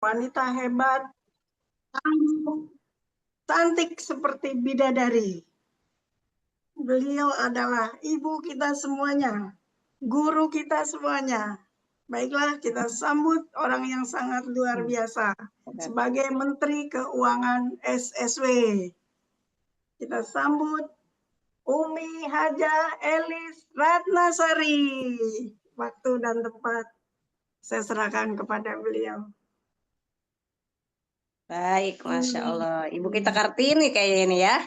wanita hebat, cantik seperti bidadari. Beliau adalah ibu kita semuanya, guru kita semuanya. Baiklah, kita sambut orang yang sangat luar biasa sebagai Menteri Keuangan SSW. Kita sambut Umi Hajah Elis Ratnasari. Waktu dan tempat saya serahkan kepada beliau. Baik, Masya Allah. Ibu kita Kartini kayaknya ini ya.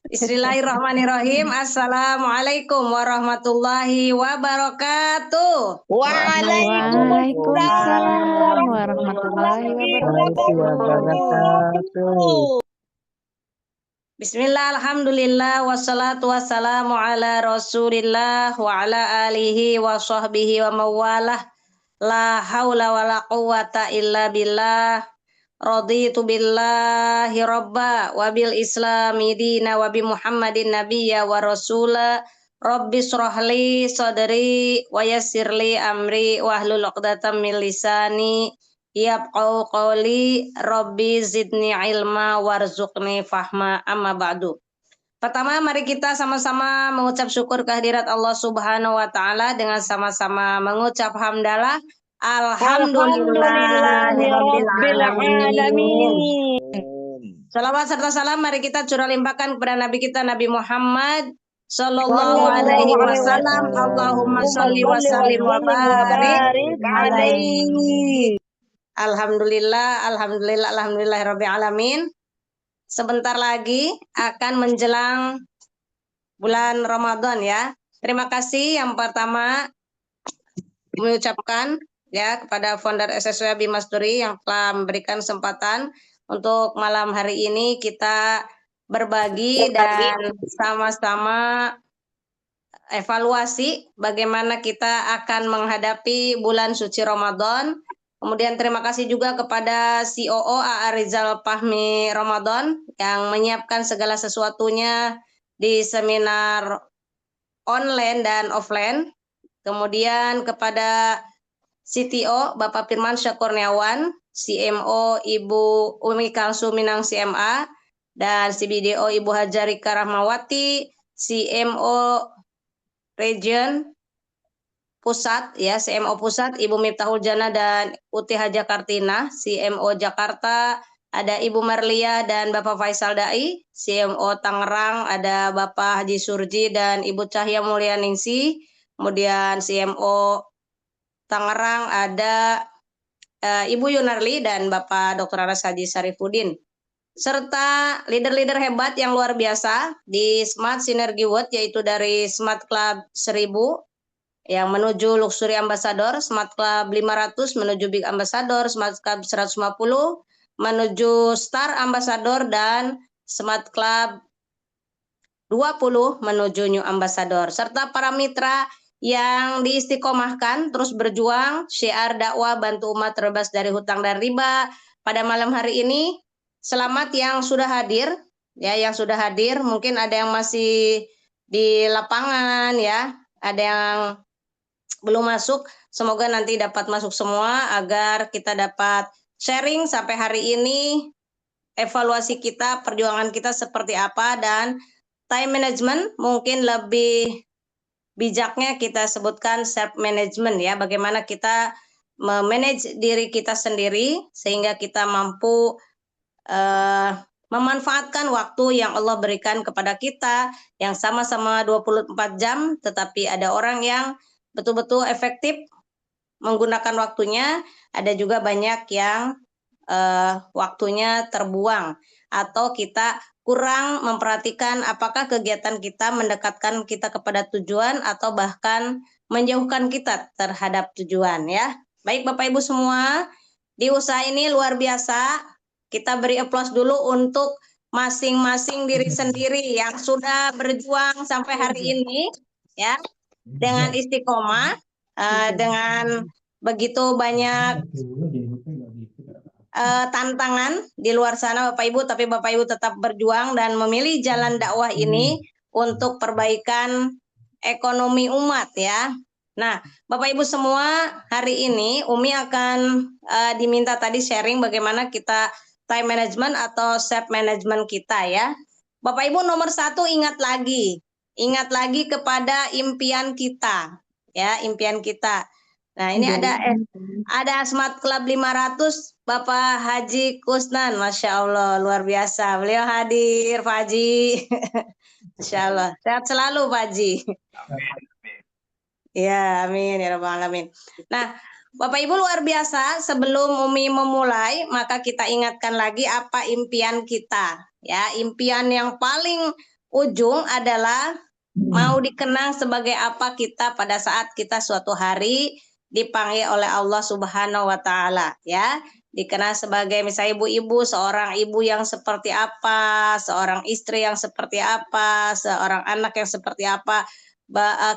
Bismillahirrahmanirrahim. Assalamualaikum warahmatullahi wabarakatuh. Waalaikumsalam warahmatullahi wabarakatuh. Bismillah, alhamdulillah, wassalatu wassalamu ala rasulillah wa ala alihi wa sahbihi wa mawalah. La hawla wa la quwata illa billah. Raditu billahi robba wa bil islami dina wa bi muhammadin nabiyya wa rasula. Rabbi srohli sadri wa yassirli amri wa ahlul uqdatam min lisani yafqahu qawli. Rabbi zidni ilma warzuqni fahma. Amma ba'du. Pertama, mari kita sama-sama mengucap syukur kehadirat Allah Subhanahu wa taala dengan sama-sama mengucap hamdalah. Alhamdulillahirabbil alamin. Salawat serta salam mari kita curah limpahkan kepada Nabi kita Nabi Muhammad sallallahu alaihi wasallam. Allahumma sholli wa sallim wa barik alaihi. Alhamdulillahirabbil alamin. Sebentar lagi akan menjelang bulan Ramadan ya. Terima kasih yang pertama mengucapkan ya kepada founder SSW Bimas Turi yang telah memberikan kesempatan untuk malam hari ini kita berbagi dan sama-sama evaluasi bagaimana kita akan menghadapi bulan suci Ramadan. Kemudian terima kasih juga kepada COO AA Rizal Fahmi Ramadan yang menyiapkan segala sesuatunya di seminar online dan offline. Kemudian kepada CTO Bapak Firman Kurniawan, CMO Ibu Umi Kalsuminang CMA, dan CBDO Ibu Hajarika Rahmawati, CMO Region Pusat ya, CMO Pusat Ibu Miftahul Jana dan Uti Haja Kartina, CMO Jakarta ada Ibu Marlia dan Bapak Faisal Dai, CMO Tangerang ada Bapak Haji Surji dan Ibu Cahya Mulyaningsi. Kemudian CMO Tangerang ada Ibu Yunarli dan Bapak Dr. Aras Haji Sarifudin. Serta leader-leader hebat yang luar biasa di Smart Synergy World, yaitu dari Smart Club 1000 yang menuju Luxury Ambassador, Smart Club 500 menuju Big Ambassador, Smart Club 150 menuju Star Ambassador, dan Smart Club 20 menuju New Ambassador. Serta para mitra yang diistiqomahkan terus berjuang syiar dakwah bantu umat terbebas dari hutang dan riba. Pada malam hari ini selamat yang sudah hadir ya, yang sudah hadir. Mungkin ada yang masih di lapangan ya, ada yang belum masuk. Semoga nanti dapat masuk semua agar kita dapat sharing sampai hari ini evaluasi kita, perjuangan kita seperti apa, dan time management mungkin lebih bijaknya kita sebutkan self management ya, bagaimana kita memanage diri kita sendiri sehingga kita mampu memanfaatkan waktu yang Allah berikan kepada kita yang sama-sama 24 jam, tetapi ada orang yang betul-betul efektif menggunakan waktunya, ada juga banyak yang waktunya terbuang atau kita kurang memperhatikan apakah kegiatan kita mendekatkan kita kepada tujuan atau bahkan menjauhkan kita terhadap tujuan ya. Baik Bapak Ibu semua, di usaha ini luar biasa. Kita beri aplaus dulu untuk masing-masing diri sendiri yang sudah berjuang sampai hari ini ya, dengan istiqomah, dengan begitu banyak tantangan di luar sana Bapak Ibu, tapi Bapak Ibu tetap berjuang dan memilih jalan dakwah ini untuk perbaikan ekonomi umat ya. Nah, Bapak Ibu semua, hari ini Umi akan diminta tadi sharing bagaimana kita time management atau self management kita ya. Bapak Ibu nomor 1 ingat lagi kepada impian kita, ya impian kita. Nah ini ada Smart Club 500 Bapak Haji Kusnan, Masya Allah luar biasa. Beliau hadir Pak Haji, Masya Allah sehat selalu Pak Haji. Ya, amin ya rabbal alamin. Nah, Bapak Ibu luar biasa, sebelum Umi memulai, maka kita ingatkan lagi apa impian kita. Ya, impian yang paling ujung adalah mau dikenang sebagai apa kita pada saat kita suatu hari dipanggil oleh Allah Subhanahu wa taala, ya. Dikenal sebagai misalnya ibu-ibu, seorang ibu yang seperti apa, seorang istri yang seperti apa, seorang anak yang seperti apa.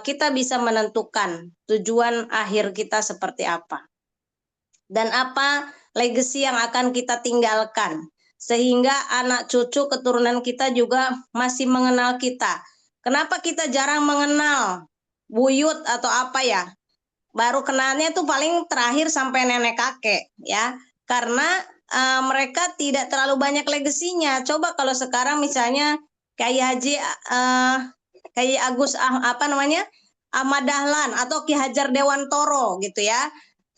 Kita bisa menentukan tujuan akhir kita seperti apa dan apa legacy yang akan kita tinggalkan sehingga anak cucu keturunan kita juga masih mengenal kita. Kenapa kita jarang mengenal buyut atau apa ya? Baru kenalnya tuh paling terakhir sampai nenek kakek ya. Karena mereka tidak terlalu banyak legasinya. Coba kalau sekarang misalnya kayak Haji kayak Agus Ahmad Dahlan atau Ki Hajar Dewantoro gitu ya.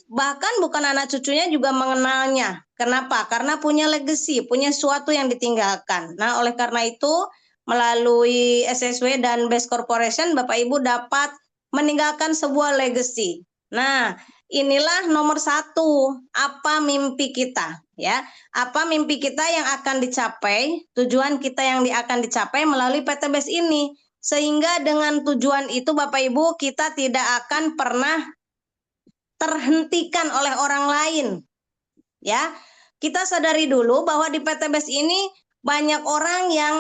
Bahkan bukan anak cucunya juga mengenalnya. Kenapa? Karena punya legacy, punya sesuatu yang ditinggalkan. Nah, oleh karena itu melalui SSW dan Best Corporation Bapak Ibu dapat meninggalkan sebuah legacy. Nah, inilah nomor 1, apa mimpi kita ya. Apa mimpi kita yang akan dicapai, tujuan kita yang akan dicapai melalui PTBS ini. Sehingga dengan tujuan itu Bapak Ibu kita tidak akan pernah terhentikan oleh orang lain. Ya. Kita sadari dulu bahwa di PTBS ini banyak orang yang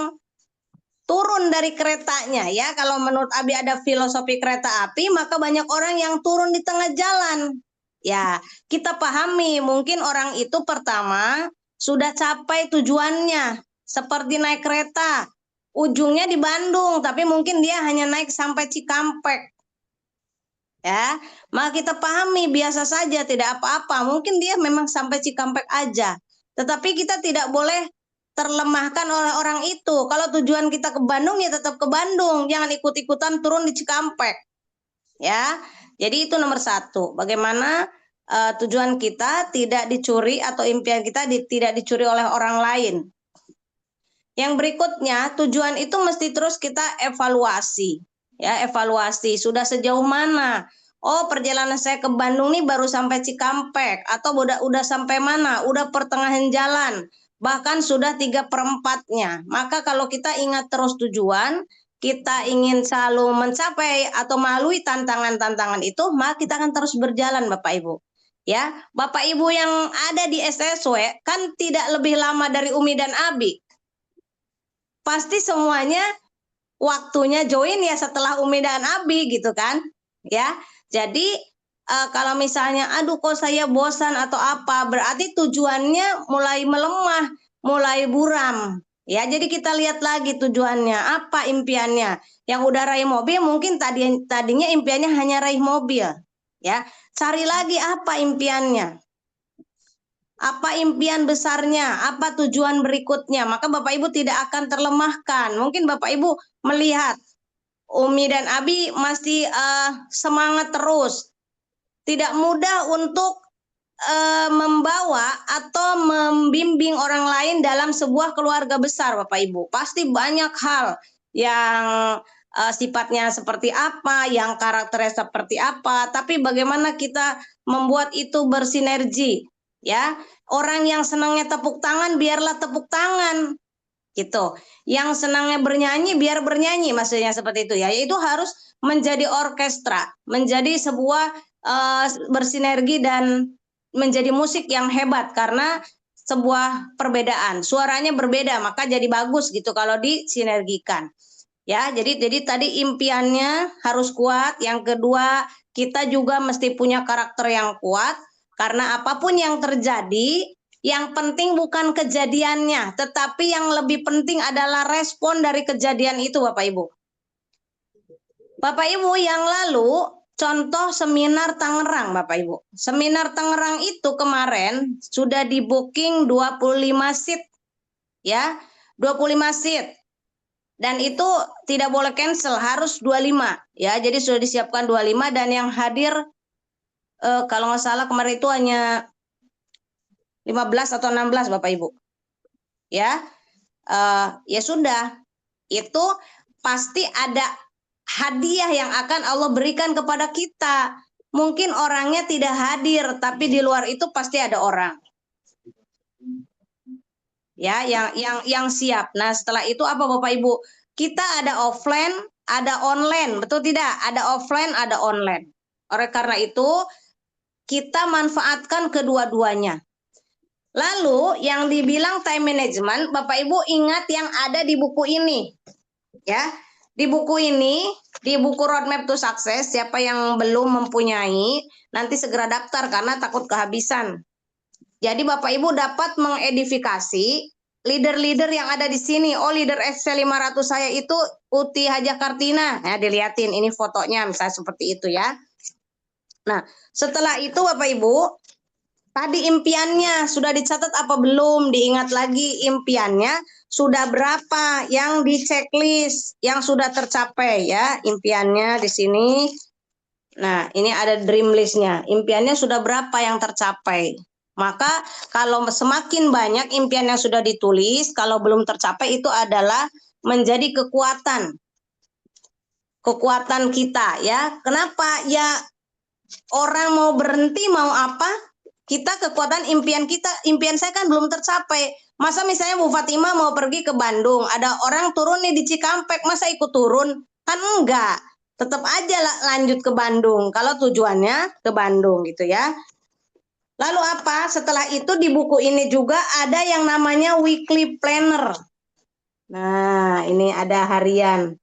turun dari keretanya ya. Kalau menurut Abi ada filosofi kereta api, maka banyak orang yang turun di tengah jalan. Ya, kita pahami mungkin orang itu pertama sudah capai tujuannya seperti naik kereta. Ujungnya di Bandung, tapi mungkin dia hanya naik sampai Cikampek. Ya, maka kita pahami biasa saja tidak apa-apa. Mungkin dia memang sampai Cikampek aja. Tetapi kita tidak boleh terlemahkan oleh orang itu. Kalau tujuan kita ke Bandung ya tetap ke Bandung, jangan ikut-ikutan turun di Cikampek. Ya. Jadi itu nomor 1. Bagaimana tujuan kita tidak dicuri atau impian kita tidak dicuri oleh orang lain. Yang berikutnya, tujuan itu mesti terus kita evaluasi. Ya, evaluasi sudah sejauh mana? Oh, perjalanan saya ke Bandung nih baru sampai Cikampek atau udah sampai mana? Udah pertengahan jalan. Bahkan sudah 3/4-nya. Maka kalau kita ingat terus tujuan, kita ingin selalu mencapai atau melalui tantangan-tantangan itu, maka kita akan terus berjalan Bapak Ibu. Ya, Bapak Ibu yang ada di SSW kan tidak lebih lama dari Umi dan Abi. Pasti semuanya waktunya join ya setelah Umi dan Abi gitu kan ya. Jadi kalau misalnya aduh kok saya bosan atau apa, berarti tujuannya mulai melemah, mulai buram ya. Jadi kita lihat lagi tujuannya apa, impiannya. Yang udah raih mobil mungkin tadinya impiannya hanya raih mobil ya. Cari lagi apa impiannya, apa impian besarnya, apa tujuan berikutnya, maka Bapak Ibu tidak akan terlemahkan. Mungkin Bapak Ibu melihat Umi dan Abi masih semangat terus, tidak mudah untuk membawa atau membimbing orang lain dalam sebuah keluarga besar Bapak Ibu. Pasti banyak hal yang sifatnya seperti apa, yang karakternya seperti apa, tapi bagaimana kita membuat itu bersinergi. Ya, orang yang senangnya tepuk tangan biarlah tepuk tangan gitu. Yang senangnya bernyanyi biar bernyanyi, maksudnya seperti itu ya. Yaitu harus menjadi orkestra, menjadi sebuah bersinergi dan menjadi musik yang hebat karena sebuah perbedaan. Suaranya berbeda, maka jadi bagus gitu kalau disinergikan. Ya, jadi tadi impiannya harus kuat. Yang kedua, kita juga mesti punya karakter yang kuat. Karena apapun yang terjadi, yang penting bukan kejadiannya, tetapi yang lebih penting adalah respon dari kejadian itu, Bapak Ibu. Bapak Ibu, yang lalu contoh seminar Tangerang, Bapak Ibu. Seminar Tangerang itu kemarin sudah di booking 25 seat. Ya, 25 seat. Dan itu tidak boleh cancel, harus 25. Ya, jadi sudah disiapkan 25 dan yang hadir kalau nggak salah kemarin itu hanya 15 atau 16 Bapak Ibu. Ya, ya sudah. Itu pasti ada hadiah yang akan Allah berikan kepada kita. Mungkin orangnya tidak hadir, tapi di luar itu pasti ada orang. Ya, yang siap. Nah, setelah itu apa Bapak Ibu? Kita ada offline, ada online, betul tidak? Ada offline, ada online. Oleh karena itu, kita manfaatkan kedua-duanya. Lalu yang dibilang time management, Bapak Ibu ingat yang ada di buku ini. Ya, di buku ini, di buku Roadmap to Success, siapa yang belum mempunyai, nanti segera daftar karena takut kehabisan. Jadi Bapak Ibu dapat mengedifikasi leader-leader yang ada di sini. Oh, leader Excel 500 saya itu Uti Hajah Kartina. Nah, dilihatin ini fotonya misalnya seperti itu ya. Nah, setelah itu Bapak Ibu, tadi impiannya sudah dicatat apa belum? Diingat lagi impiannya sudah berapa yang di checklist yang sudah tercapai ya. Impiannya di sini. Nah, ini ada dream list-nya. Impiannya sudah berapa yang tercapai? Maka kalau semakin banyak impian yang sudah ditulis, kalau belum tercapai itu adalah menjadi kekuatan. Kekuatan kita ya. Kenapa? Ya orang mau berhenti mau apa? Kita kekuatan impian kita, impian saya kan belum tercapai. Masa misalnya Bu Fatimah mau pergi ke Bandung, ada orang turun nih di Cikampek, masa ikut turun? Kan enggak. Tetap aja lanjut ke Bandung kalau tujuannya ke Bandung gitu ya. Lalu apa? Setelah itu di buku ini juga ada yang namanya weekly planner. Nah, ini ada harian.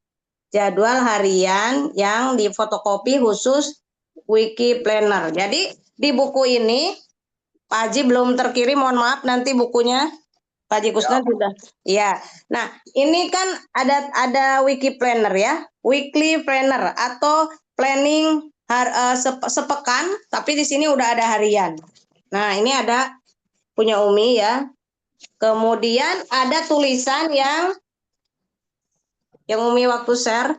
Jadwal harian yang difotokopi khusus wiki planner. Jadi di buku ini Pak Haji belum terkirim, mohon maaf nanti bukunya Pak Haji Kusnan sudah. Iya. Nah, ini kan ada wiki planner ya. Weekly planner atau planning sepekan, tapi di sini udah ada harian. Nah, ini ada punya Umi ya. Kemudian ada tulisan yang Umi waktu share.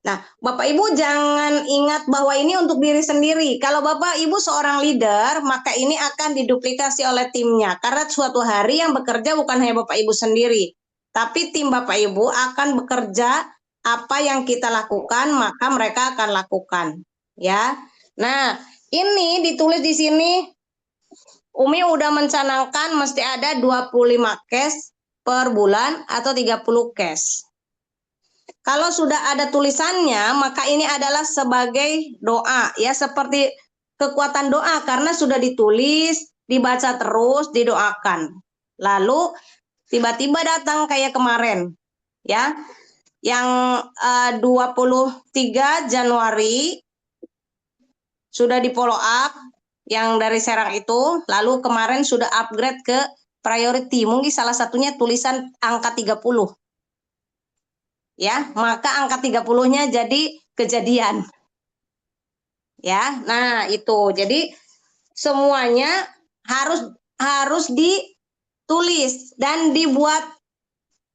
Nah, Bapak Ibu jangan ingat bahwa ini untuk diri sendiri. Kalau Bapak Ibu seorang leader, maka ini akan diduplikasi oleh timnya. Karena suatu hari yang bekerja bukan hanya Bapak Ibu sendiri, tapi tim Bapak Ibu akan bekerja apa yang kita lakukan, maka mereka akan lakukan. Ya. Nah, ini ditulis di sini Umi udah mencanangkan mesti ada 25 cash per bulan atau 30 cash. Kalau sudah ada tulisannya, maka ini adalah sebagai doa ya, seperti kekuatan doa karena sudah ditulis, dibaca terus, didoakan. Lalu tiba-tiba datang kayak kemarin ya. Yang 23 Januari sudah di follow up yang dari Serang itu, lalu kemarin sudah upgrade ke priority. Mungkin salah satunya tulisan angka 30. Ya, maka angka 30-nya jadi kejadian. Ya, nah itu. Jadi semuanya harus ditulis dan dibuat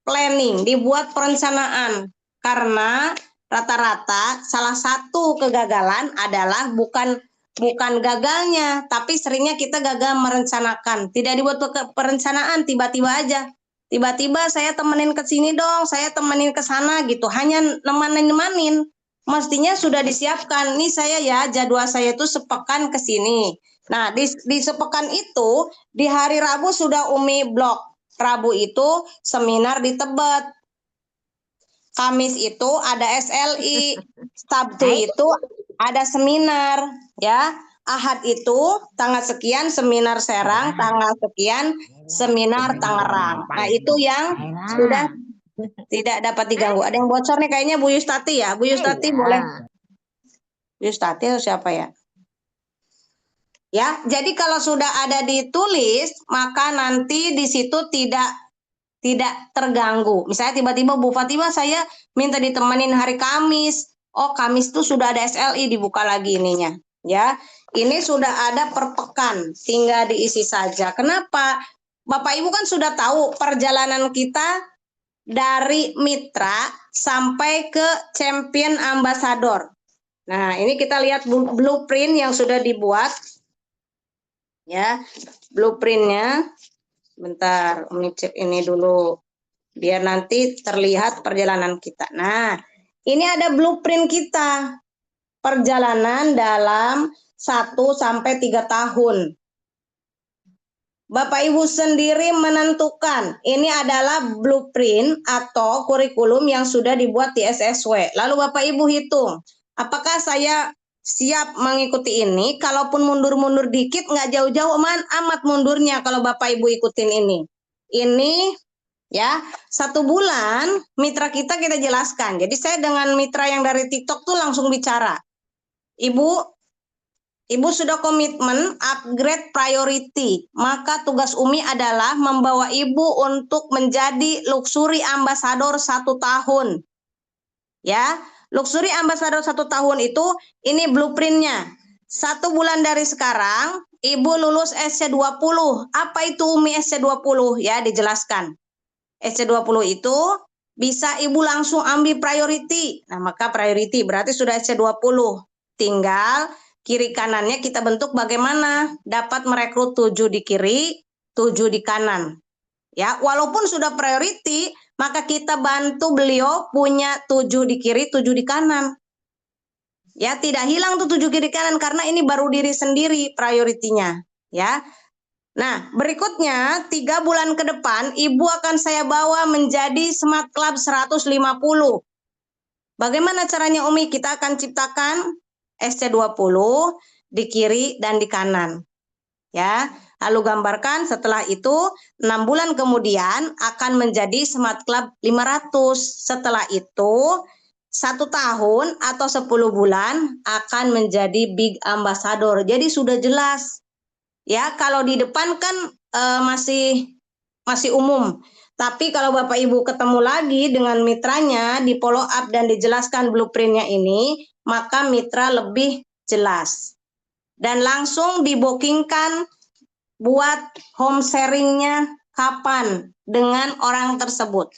planning, dibuat perencanaan. Karena rata-rata salah satu kegagalan adalah bukan gagalnya, tapi seringnya kita gagal merencanakan. Tidak dibuat perencanaan, tiba-tiba aja. Tiba-tiba saya temenin ke sini dong, saya temenin ke sana gitu. Hanya nemanin. Mestinya sudah disiapkan. Nih saya ya, jadwal saya itu sepekan ke sini. Nah, di sepekan itu, di hari Rabu sudah Umi blok. Rabu itu seminar di Tebet. Kamis itu ada SLI. Sabtu itu ada seminar ya. Ahad itu tanggal sekian seminar Serang, tanggal sekian seminar Tangerang. Nah, itu yang sudah tidak dapat diganggu. Ada yang bocor nih kayaknya Bu Yustati ya. Bu Yustati boleh. Bu Yustati atau siapa ya? Ya, jadi kalau sudah ada ditulis, maka nanti di situ tidak terganggu. Misalnya tiba-tiba Bu Fatimah saya minta ditemenin hari Kamis. Oh, Kamis itu sudah ada SLI, dibuka lagi ininya. Ya, ini sudah ada per pekan, tinggal diisi saja. Kenapa? Bapak Ibu kan sudah tahu perjalanan kita dari mitra sampai ke champion ambassador. Nah, ini kita lihat blueprint yang sudah dibuat. Ya, blueprintnya. Bentar, Umi cek ini dulu. Biar nanti terlihat perjalanan kita. Nah, ini ada blueprint kita. Perjalanan dalam 1 sampai 3 tahun. Bapak Ibu sendiri menentukan ini adalah blueprint atau kurikulum yang sudah dibuat di SSW. Lalu Bapak Ibu hitung, apakah saya siap mengikuti ini? Kalaupun mundur-mundur dikit, nggak jauh-jauh amat mundurnya kalau Bapak Ibu ikutin ini. Ini ya 1 bulan mitra kita jelaskan. Jadi saya dengan mitra yang dari TikTok tuh langsung bicara. Ibu sudah komitmen upgrade priority, maka tugas Umi adalah membawa Ibu untuk menjadi luxury ambassador 1 tahun. Ya, luxury ambassador 1 tahun itu ini blueprintnya. 1 bulan dari sekarang, Ibu lulus SC20. Apa itu Umi SC20? Ya, dijelaskan. SC20 itu bisa Ibu langsung ambil priority. Nah, maka priority berarti sudah SC20. Tinggal kiri kanannya kita bentuk bagaimana dapat merekrut 7 di kiri, 7 di kanan. Ya, walaupun sudah priority, maka kita bantu beliau punya 7 di kiri, 7 di kanan. Ya, tidak hilang tuh 7 kiri kanan karena ini baru diri sendiri prioritinya, ya. Nah, berikutnya 3 bulan ke depan Ibu akan saya bawa menjadi Smart Club 150. Bagaimana caranya Umi? Kita akan ciptakan SC20 di kiri dan di kanan. Ya, lalu gambarkan setelah itu 6 bulan kemudian akan menjadi Smart Club 500. Setelah itu 1 tahun atau 10 bulan akan menjadi Big Ambassador. Jadi sudah jelas. Ya, kalau di depan kan masih umum. Tapi kalau Bapak Ibu ketemu lagi dengan mitranya, di follow up dan dijelaskan blueprintnya ini, maka mitra lebih jelas. Dan langsung dibookingkan buat home sharingnya kapan dengan orang tersebut.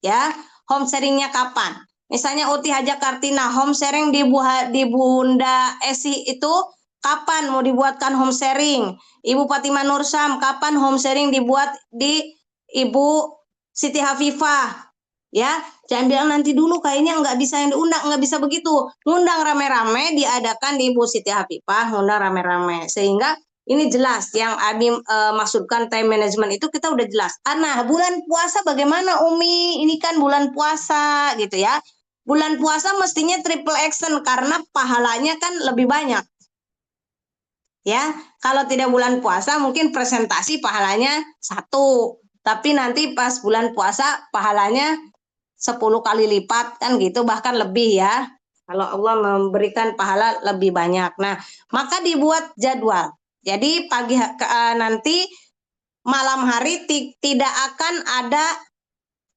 Ya, home sharingnya kapan? Misalnya Uti Haja Kartina, home sharing di Bunda Esi itu kapan mau dibuatkan home sharing? Ibu Fatimah Nursam, kapan home sharing dibuat di Ibu Siti Hafifah? Ya, jangan bilang nanti dulu kayaknya nggak bisa yang diundang, nggak bisa begitu. Ngundang rame-rame, diadakan di Ibu Siti Hafifah, ngundang rame-rame. Sehingga ini jelas yang Abi maksudkan time management itu kita udah jelas. Nah, bulan puasa bagaimana Umi? Ini kan bulan puasa gitu ya. Bulan puasa mestinya triple action karena pahalanya kan lebih banyak. Ya, kalau tidak bulan puasa mungkin presentasi pahalanya 1. Tapi nanti pas bulan puasa pahalanya 10 kali lipat kan gitu, bahkan lebih ya. Kalau Allah memberikan pahala lebih banyak. Nah, maka dibuat jadwal. Jadi pagi nanti malam hari tidak akan ada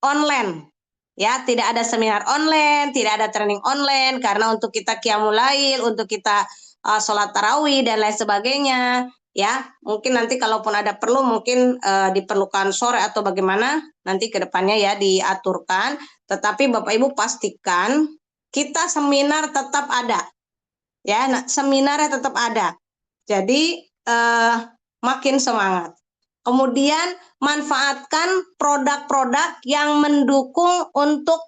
online. Ya, tidak ada seminar online, tidak ada training online karena untuk kita qiyamul lail, untuk kita sholat tarawih dan lain sebagainya. Ya, mungkin nanti kalaupun ada perlu mungkin diperlukan sore atau bagaimana nanti ke depannya ya diaturkan. Tetapi Bapak Ibu pastikan kita seminar tetap ada. Ya, seminarnya tetap ada. Jadi makin semangat. Kemudian manfaatkan produk-produk yang mendukung untuk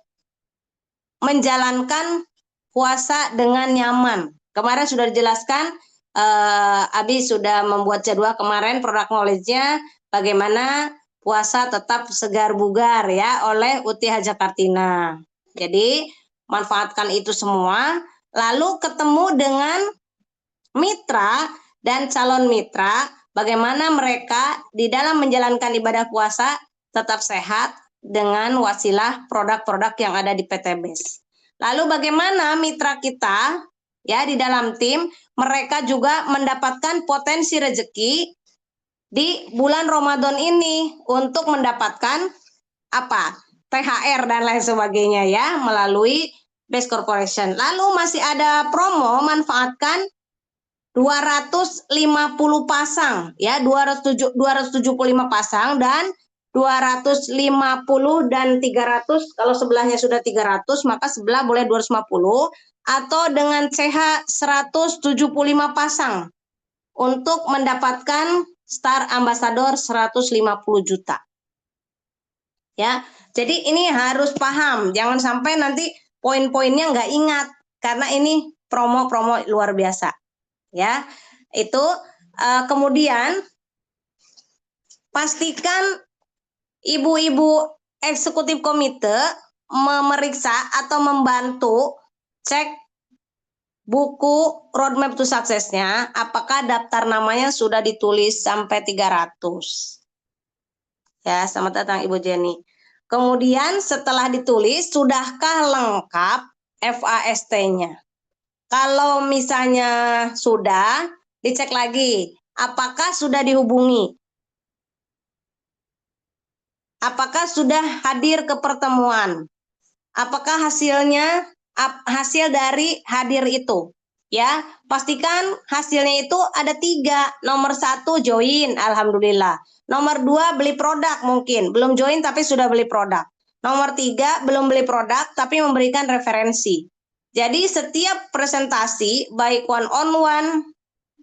menjalankan puasa dengan nyaman. Kemarin sudah dijelaskan, Abi sudah membuat jadwal kemarin produk knowledge-nya bagaimana puasa tetap segar bugar ya oleh Uti Haja Kartina. Jadi manfaatkan itu semua, lalu ketemu dengan mitra dan calon mitra, bagaimana mereka di dalam menjalankan ibadah puasa tetap sehat dengan wasilah produk-produk yang ada di PTBes. Lalu bagaimana mitra kita ya di dalam tim, mereka juga mendapatkan potensi rezeki di bulan Ramadan ini untuk mendapatkan apa? THR dan lain sebagainya ya melalui Best Corporation. Lalu masih ada promo, manfaatkan 250 pasang ya, 275 pasang dan 250 dan 300. Kalau sebelahnya sudah 300 maka sebelah boleh 250 atau dengan CH 175 pasang untuk mendapatkan Star Ambassador 150 juta. Ya. Jadi ini harus paham, jangan sampai nanti poin-poinnya nggak ingat karena ini promo-promo luar biasa. Ya, itu kemudian pastikan ibu-ibu eksekutif komite memeriksa atau membantu cek buku roadmap to success-nya, apakah daftar namanya sudah ditulis sampai 300. Ya, selamat datang Ibu Jenny. Kemudian setelah ditulis, sudahkah lengkap FAST-nya? Kalau misalnya sudah, dicek lagi, apakah sudah dihubungi? Apakah sudah hadir ke pertemuan? Apakah hasil dari hadir itu? Ya, pastikan hasilnya itu ada 3. Nomor 1 join, alhamdulillah. Nomor 2 beli produk mungkin, belum join tapi sudah beli produk. Nomor 3 belum beli produk tapi memberikan referensi. Jadi setiap presentasi, baik one-on-one,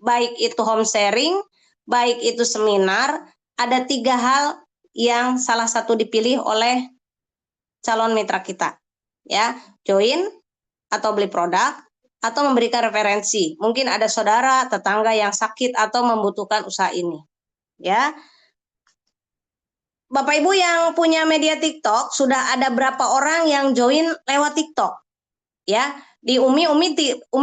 baik itu home sharing, baik itu seminar, ada 3 hal yang salah satu dipilih oleh calon mitra kita. Ya, join atau beli produk atau memberikan referensi. Mungkin ada saudara, tetangga yang sakit atau membutuhkan usaha ini. Ya. Bapak Ibu yang punya media TikTok, sudah ada berapa orang yang join lewat TikTok? Ya, di Umi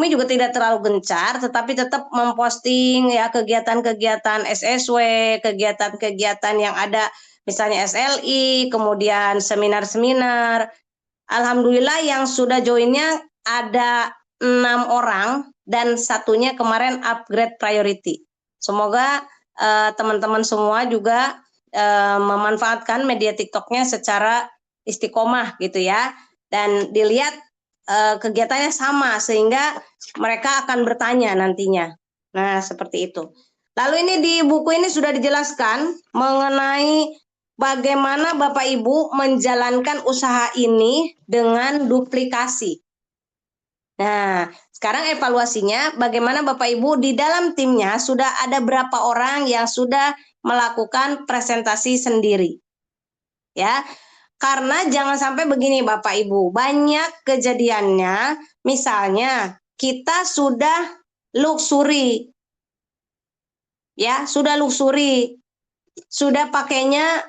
juga tidak terlalu gencar, tetapi tetap memposting ya kegiatan-kegiatan SSW, kegiatan-kegiatan yang ada misalnya SLI, kemudian seminar-seminar. Alhamdulillah yang sudah joinnya ada 6 orang dan satunya kemarin upgrade priority. Semoga teman-teman semua juga memanfaatkan media TikToknya secara istiqomah gitu ya, dan dilihat kegiatannya sama sehingga mereka akan bertanya nantinya. Nah, seperti itu. Lalu ini di buku ini sudah dijelaskan mengenai bagaimana Bapak Ibu menjalankan usaha ini dengan duplikasi. Nah, sekarang evaluasinya bagaimana Bapak Ibu di dalam timnya sudah ada berapa orang yang sudah melakukan presentasi sendiri. Ya. Karena jangan sampai begini Bapak Ibu, banyak kejadiannya, misalnya kita sudah luxury, ya sudah luxury, sudah pakainya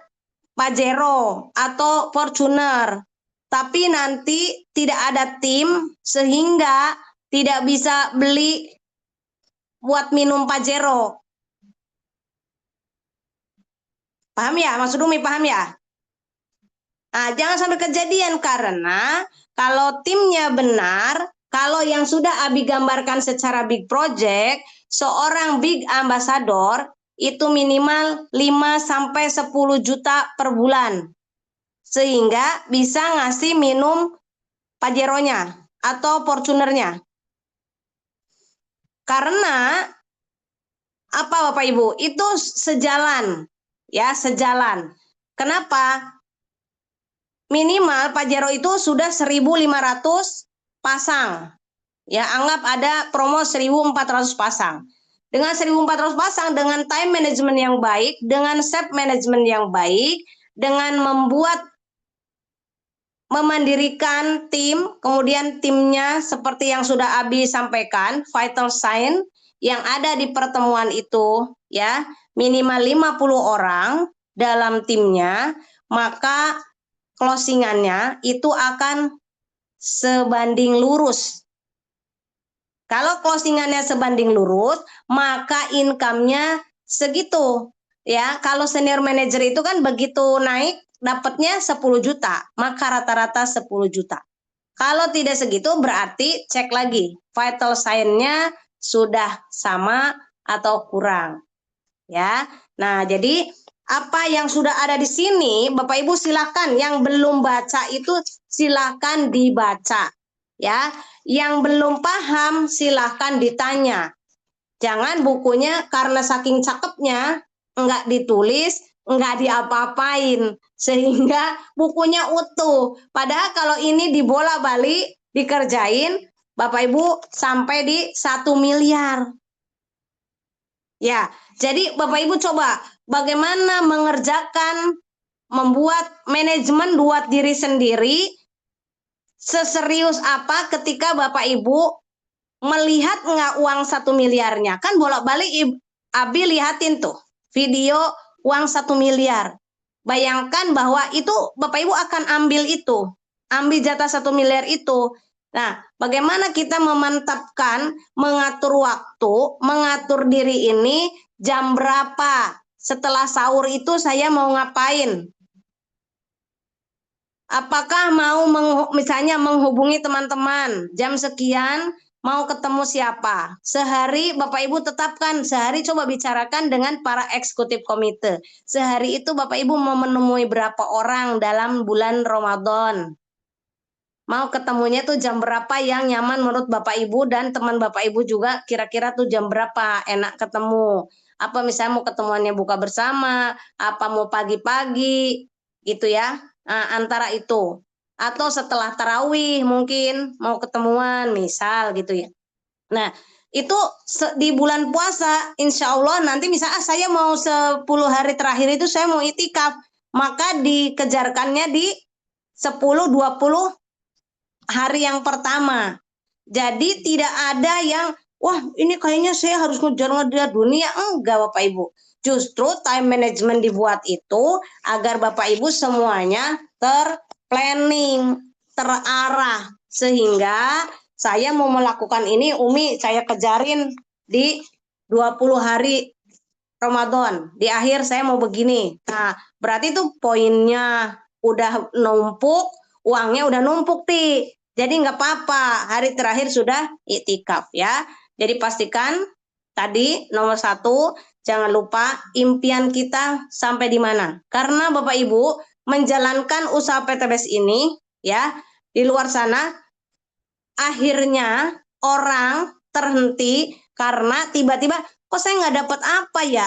Pajero atau Fortuner, tapi nanti tidak ada tim sehingga tidak bisa beli buat minum Pajero. Paham ya? Maksud Umi paham ya? Nah, jangan sampai kejadian karena kalau timnya benar, kalau yang sudah Abi gambarkan secara big project, seorang big ambassador itu minimal 5-10 juta per bulan. Sehingga bisa ngasih minum Pajeronya atau Fortunernya. Karena apa Bapak Ibu? Itu sejalan. Ya, sejalan. Kenapa? Minimal Pajero itu sudah 1.500 pasang. Ya, anggap ada promo 1.400 pasang. Dengan 1.400 pasang, dengan time management yang baik, dengan set management yang baik, dengan memandirikan tim, kemudian timnya seperti yang sudah Abi sampaikan, vital sign yang ada di pertemuan itu, ya, minimal 50 orang dalam timnya, maka closingannya itu akan sebanding lurus. Kalau closingannya sebanding lurus, maka income-nya segitu. Ya, kalau senior manager itu kan begitu naik dapatnya 10 juta, maka rata-rata 10 juta. Kalau tidak segitu berarti cek lagi vital sign-nya sudah sama atau kurang. Ya. Nah, jadi apa yang sudah ada di sini, Bapak Ibu silakan yang belum baca itu silakan dibaca. Ya, yang belum paham silahkan ditanya. Jangan bukunya karena saking cakepnya nggak ditulis, nggak diapa-apain, sehingga bukunya utuh. Padahal kalau ini dibola-balik, dikerjain, Bapak Ibu sampai di 1 miliar. Ya, jadi Bapak Ibu coba bagaimana mengerjakan, membuat manajemen buat diri sendiri, seserius apa ketika Bapak Ibu melihat nggak uang 1 miliarnya. Kan bolak-balik Abi lihatin tuh video uang 1 miliar. Bayangkan bahwa itu Bapak Ibu akan ambil itu, ambil jatah 1 miliar itu. Nah, bagaimana kita memantapkan, mengatur waktu, mengatur diri ini, jam berapa setelah sahur itu saya mau ngapain? Apakah mau misalnya menghubungi teman-teman jam sekian, mau ketemu siapa? Sehari Bapak Ibu tetapkan, sehari coba bicarakan dengan para eksekutif komite. Sehari itu Bapak Ibu mau menemui berapa orang dalam bulan Ramadan? Mau ketemunya tuh jam berapa yang nyaman menurut Bapak Ibu dan teman Bapak Ibu juga, kira-kira tuh jam berapa enak ketemu? Apa misalnya mau ketemuannya buka bersama, apa mau pagi-pagi gitu ya. Nah, antara itu. Atau setelah tarawih mungkin mau ketemuan misal gitu ya. Nah, itu di bulan puasa insya Allah nanti misalnya saya mau 10 hari terakhir itu saya mau itikaf, maka dikejarkannya di 10, 20 hari yang pertama. Jadi tidak ada yang, wah ini kayaknya saya harus ngejar-ngejar dunia. Enggak Bapak Ibu. Justru time management dibuat itu agar Bapak Ibu semuanya terplanning, terarah. Sehingga saya mau melakukan ini, Umi saya kejarin di 20 hari Ramadan. Di akhir saya mau begini. Nah, berarti itu poinnya udah numpuk, uangnya udah numpuk, Ti. Jadi nggak apa-apa, hari terakhir sudah iktikaf ya. Jadi pastikan tadi nomor 1, jangan lupa impian kita sampai di mana. Karena Bapak Ibu menjalankan usaha PTBS ini ya, di luar sana akhirnya orang terhenti karena tiba-tiba kok saya nggak dapat apa ya?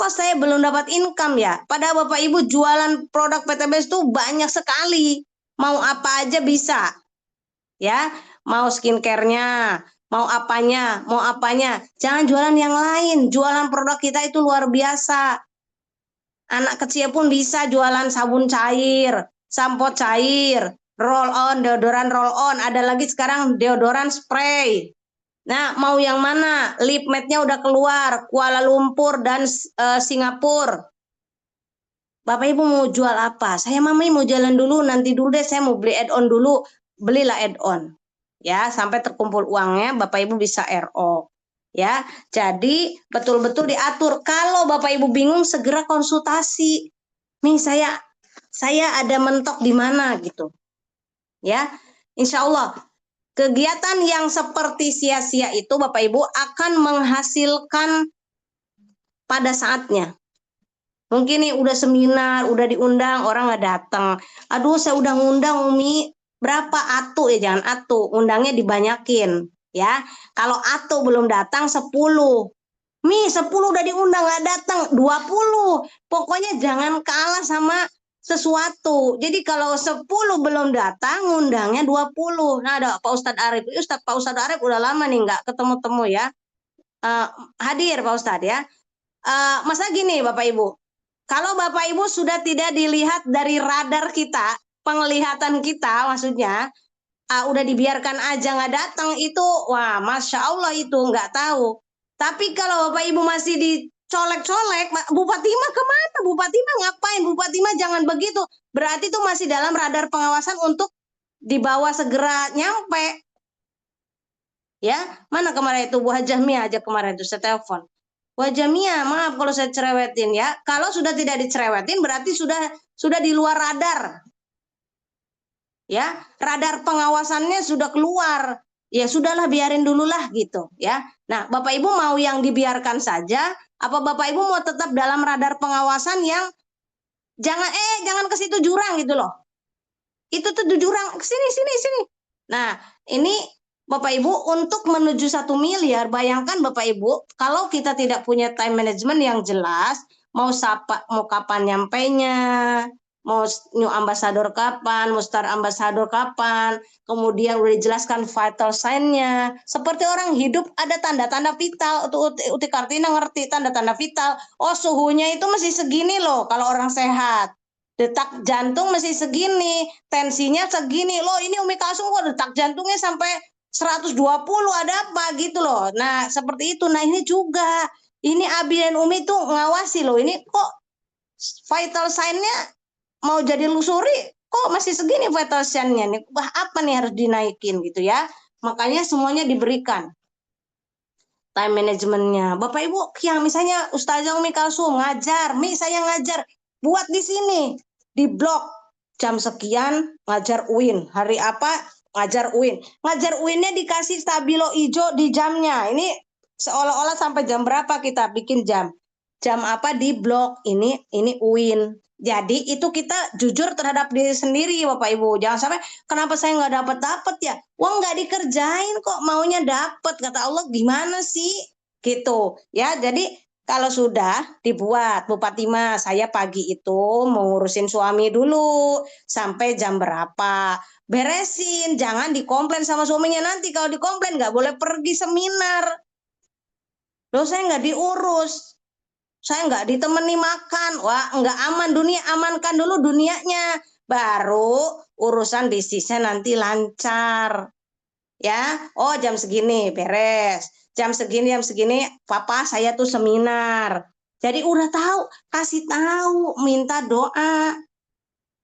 Kok saya belum dapat income ya? Padahal Bapak Ibu jualan produk PTBS itu banyak sekali. Mau apa aja bisa. Ya, mau skincare-nya, mau apanya. Jangan jualan yang lain. Jualan produk kita itu luar biasa. Anak kecil pun bisa jualan sabun cair, sampo cair, roll on, deodoran roll on. Ada lagi sekarang deodoran spray. Nah, mau yang mana? Lip matte-nya udah keluar, Kuala Lumpur dan Singapura. Bapak Ibu mau jual apa? Saya Mami mau jalan dulu, nanti dulu deh saya mau beli add-on dulu. Belilah add-on. Ya, sampai terkumpul uangnya Bapak Ibu bisa RO. Ya, jadi betul-betul diatur. Kalau Bapak Ibu bingung segera konsultasi. Nih saya ada mentok di mana gitu. Ya, insya Allah kegiatan yang seperti sia-sia itu Bapak Ibu akan menghasilkan pada saatnya. Mungkin nih udah seminar, udah diundang, orang nggak datang. Aduh, saya udah ngundang Umi, berapa atu ya, jangan atu, undangnya dibanyakin ya. Kalau atu belum datang 10. Mi 10 udah diundang nggak datang 20. Pokoknya jangan kalah sama sesuatu. Jadi kalau 10 belum datang, undangnya 20. Nah, ada Pak Ustadz Arif. Pak Ustadz Arif udah lama nih nggak ketemu-temu ya. Hadir Pak Ustadz ya. Masa gini Bapak Ibu. Kalau Bapak Ibu sudah tidak dilihat dari radar kita, penglihatan kita maksudnya, udah dibiarkan aja nggak datang itu, wah Masya Allah itu nggak tahu. Tapi kalau Bapak Ibu masih dicolek-colek, Bupati mah kemana? Bupati mah ngapain? Bupati mah jangan begitu. Berarti itu masih dalam radar pengawasan untuk dibawa segera nyampe. Ya, mana kemarin itu Bu Hajah Mia aja kemarin itu saya telepon. Wajah Mia, maaf kalau saya cerewetin ya. Kalau sudah tidak dicerewetin berarti sudah di luar radar. Ya, radar pengawasannya sudah keluar. Ya sudahlah biarin dulu lah gitu ya. Nah, Bapak Ibu mau yang dibiarkan saja apa Bapak Ibu mau tetap dalam radar pengawasan yang jangan ke situ jurang gitu loh. Itu tuh jurang, sini. Nah, ini Bapak Ibu untuk menuju 1 miliar, bayangkan Bapak Ibu, kalau kita tidak punya time management yang jelas, mau kapan nyampainya, mau new ambassador kapan, mau star ambassador kapan, kemudian udah dijelaskan vital sign-nya. Seperti orang hidup ada tanda-tanda vital. Uti Kartina ngerti tanda-tanda vital. Oh, suhunya itu masih segini loh kalau orang sehat. Detak jantung masih segini, tensinya segini. Loh, ini Umi Kasum kok detak jantungnya sampai 120, ada apa gitu loh. Nah, seperti itu. Nah, ini juga. Ini Abi dan Umi tuh ngawasi loh. Ini kok vital sign-nya mau jadi lusuri, kok masih segini vital sign-nya nih. Wah, apa nih harus dinaikin gitu ya. Makanya semuanya diberikan time manajemennya. Bapak Ibu yang misalnya Ustazah Umi Kalsum ngajar, saya ngajar, buat di sini di blog jam sekian ngajar UIN, hari apa ngajar UIN. Ngajar UIN-nya dikasih stabilo hijau di jamnya. Ini seolah-olah sampai jam berapa kita bikin jam. Jam apa di blog ini UIN. Jadi itu kita jujur terhadap diri sendiri Bapak Ibu. Jangan sampai kenapa saya nggak dapat ya? Wah, nggak dikerjain kok maunya dapat, kata Allah. Gimana sih gitu ya. Jadi kalau sudah dibuat Bu Fatimah, saya pagi itu mau ngurusin suami dulu sampai jam berapa, beresin, jangan dikomplain sama suaminya. Nanti kalau dikomplain nggak boleh pergi seminar. Loh, saya nggak diurus, saya nggak ditemani makan. Wah, nggak aman dunia, amankan dulu dunianya, baru urusan bisnisnya nanti lancar. Ya, oh jam segini beres, jam segini papa saya tuh seminar. Jadi udah tahu, kasih tahu, minta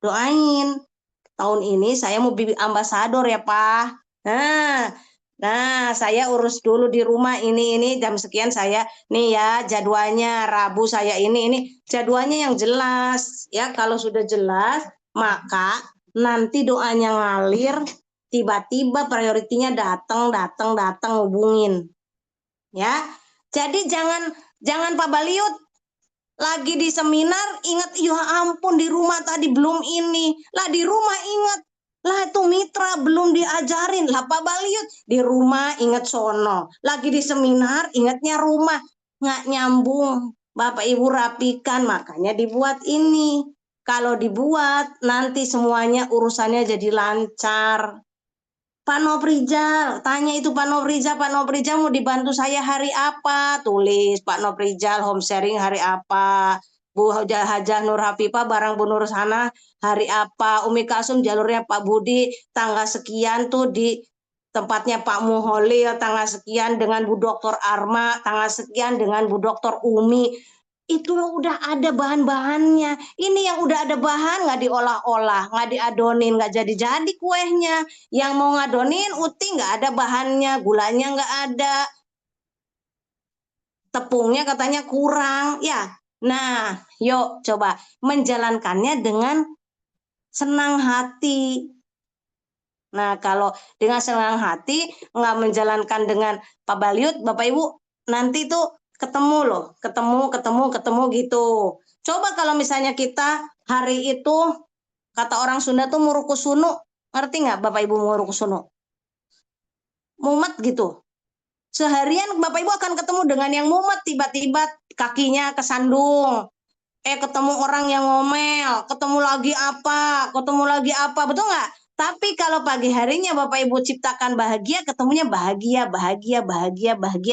doain. Tahun ini saya mau bibi ambasador ya Pak. Nah, saya urus dulu di rumah ini jam sekian saya nih ya jadwalnya. Rabu saya ini jadwalnya yang jelas ya. Kalau sudah jelas maka nanti doanya ngalir, tiba-tiba prioritinya datang hubungin ya. Jadi jangan Pak Baliut lagi di seminar ingat, ya ampun di rumah tadi belum ini lah, di rumah ingat lah itu mitra belum diajarin lah Pak Baliut, di rumah ingat sono, lagi di seminar ingatnya rumah, nggak nyambung. Bapak Ibu rapikan, makanya dibuat ini. Kalau dibuat nanti semuanya urusannya jadi lancar. Pak Noprijal, tanya itu Pak Noprijal mau dibantu saya hari apa? Tulis Pak Noprijal home sharing hari apa? Bu Hajah Nur Hafifah barang Bu Nur sana hari apa? Umi Kasum jalurnya Pak Budi tanggal sekian tuh di tempatnya Pak Muholil, tanggal sekian dengan Bu Doktor Arma, tanggal sekian dengan Bu Doktor Umi. Itu udah ada bahan-bahannya. Ini yang udah ada bahan nggak diolah-olah, nggak diadonin, nggak jadi-jadi kuehnya. Yang mau ngadonin uti nggak ada bahannya, gulanya nggak ada, tepungnya katanya kurang ya. Nah, yuk coba menjalankannya dengan senang hati. Nah, kalau dengan senang hati nggak menjalankan dengan Pak Baliut, Bapak Ibu nanti tuh ketemu loh, ketemu gitu. Coba kalau misalnya kita hari itu kata orang Sunda tuh murukusunu, ngerti nggak Bapak Ibu murukusunu? Mumet gitu. Seharian Bapak Ibu akan ketemu dengan yang mumet, tiba-tiba kakinya kesandung. Ketemu orang yang ngomel, ketemu lagi apa, betul nggak? Tapi kalau pagi harinya Bapak Ibu ciptakan bahagia, ketemunya bahagia,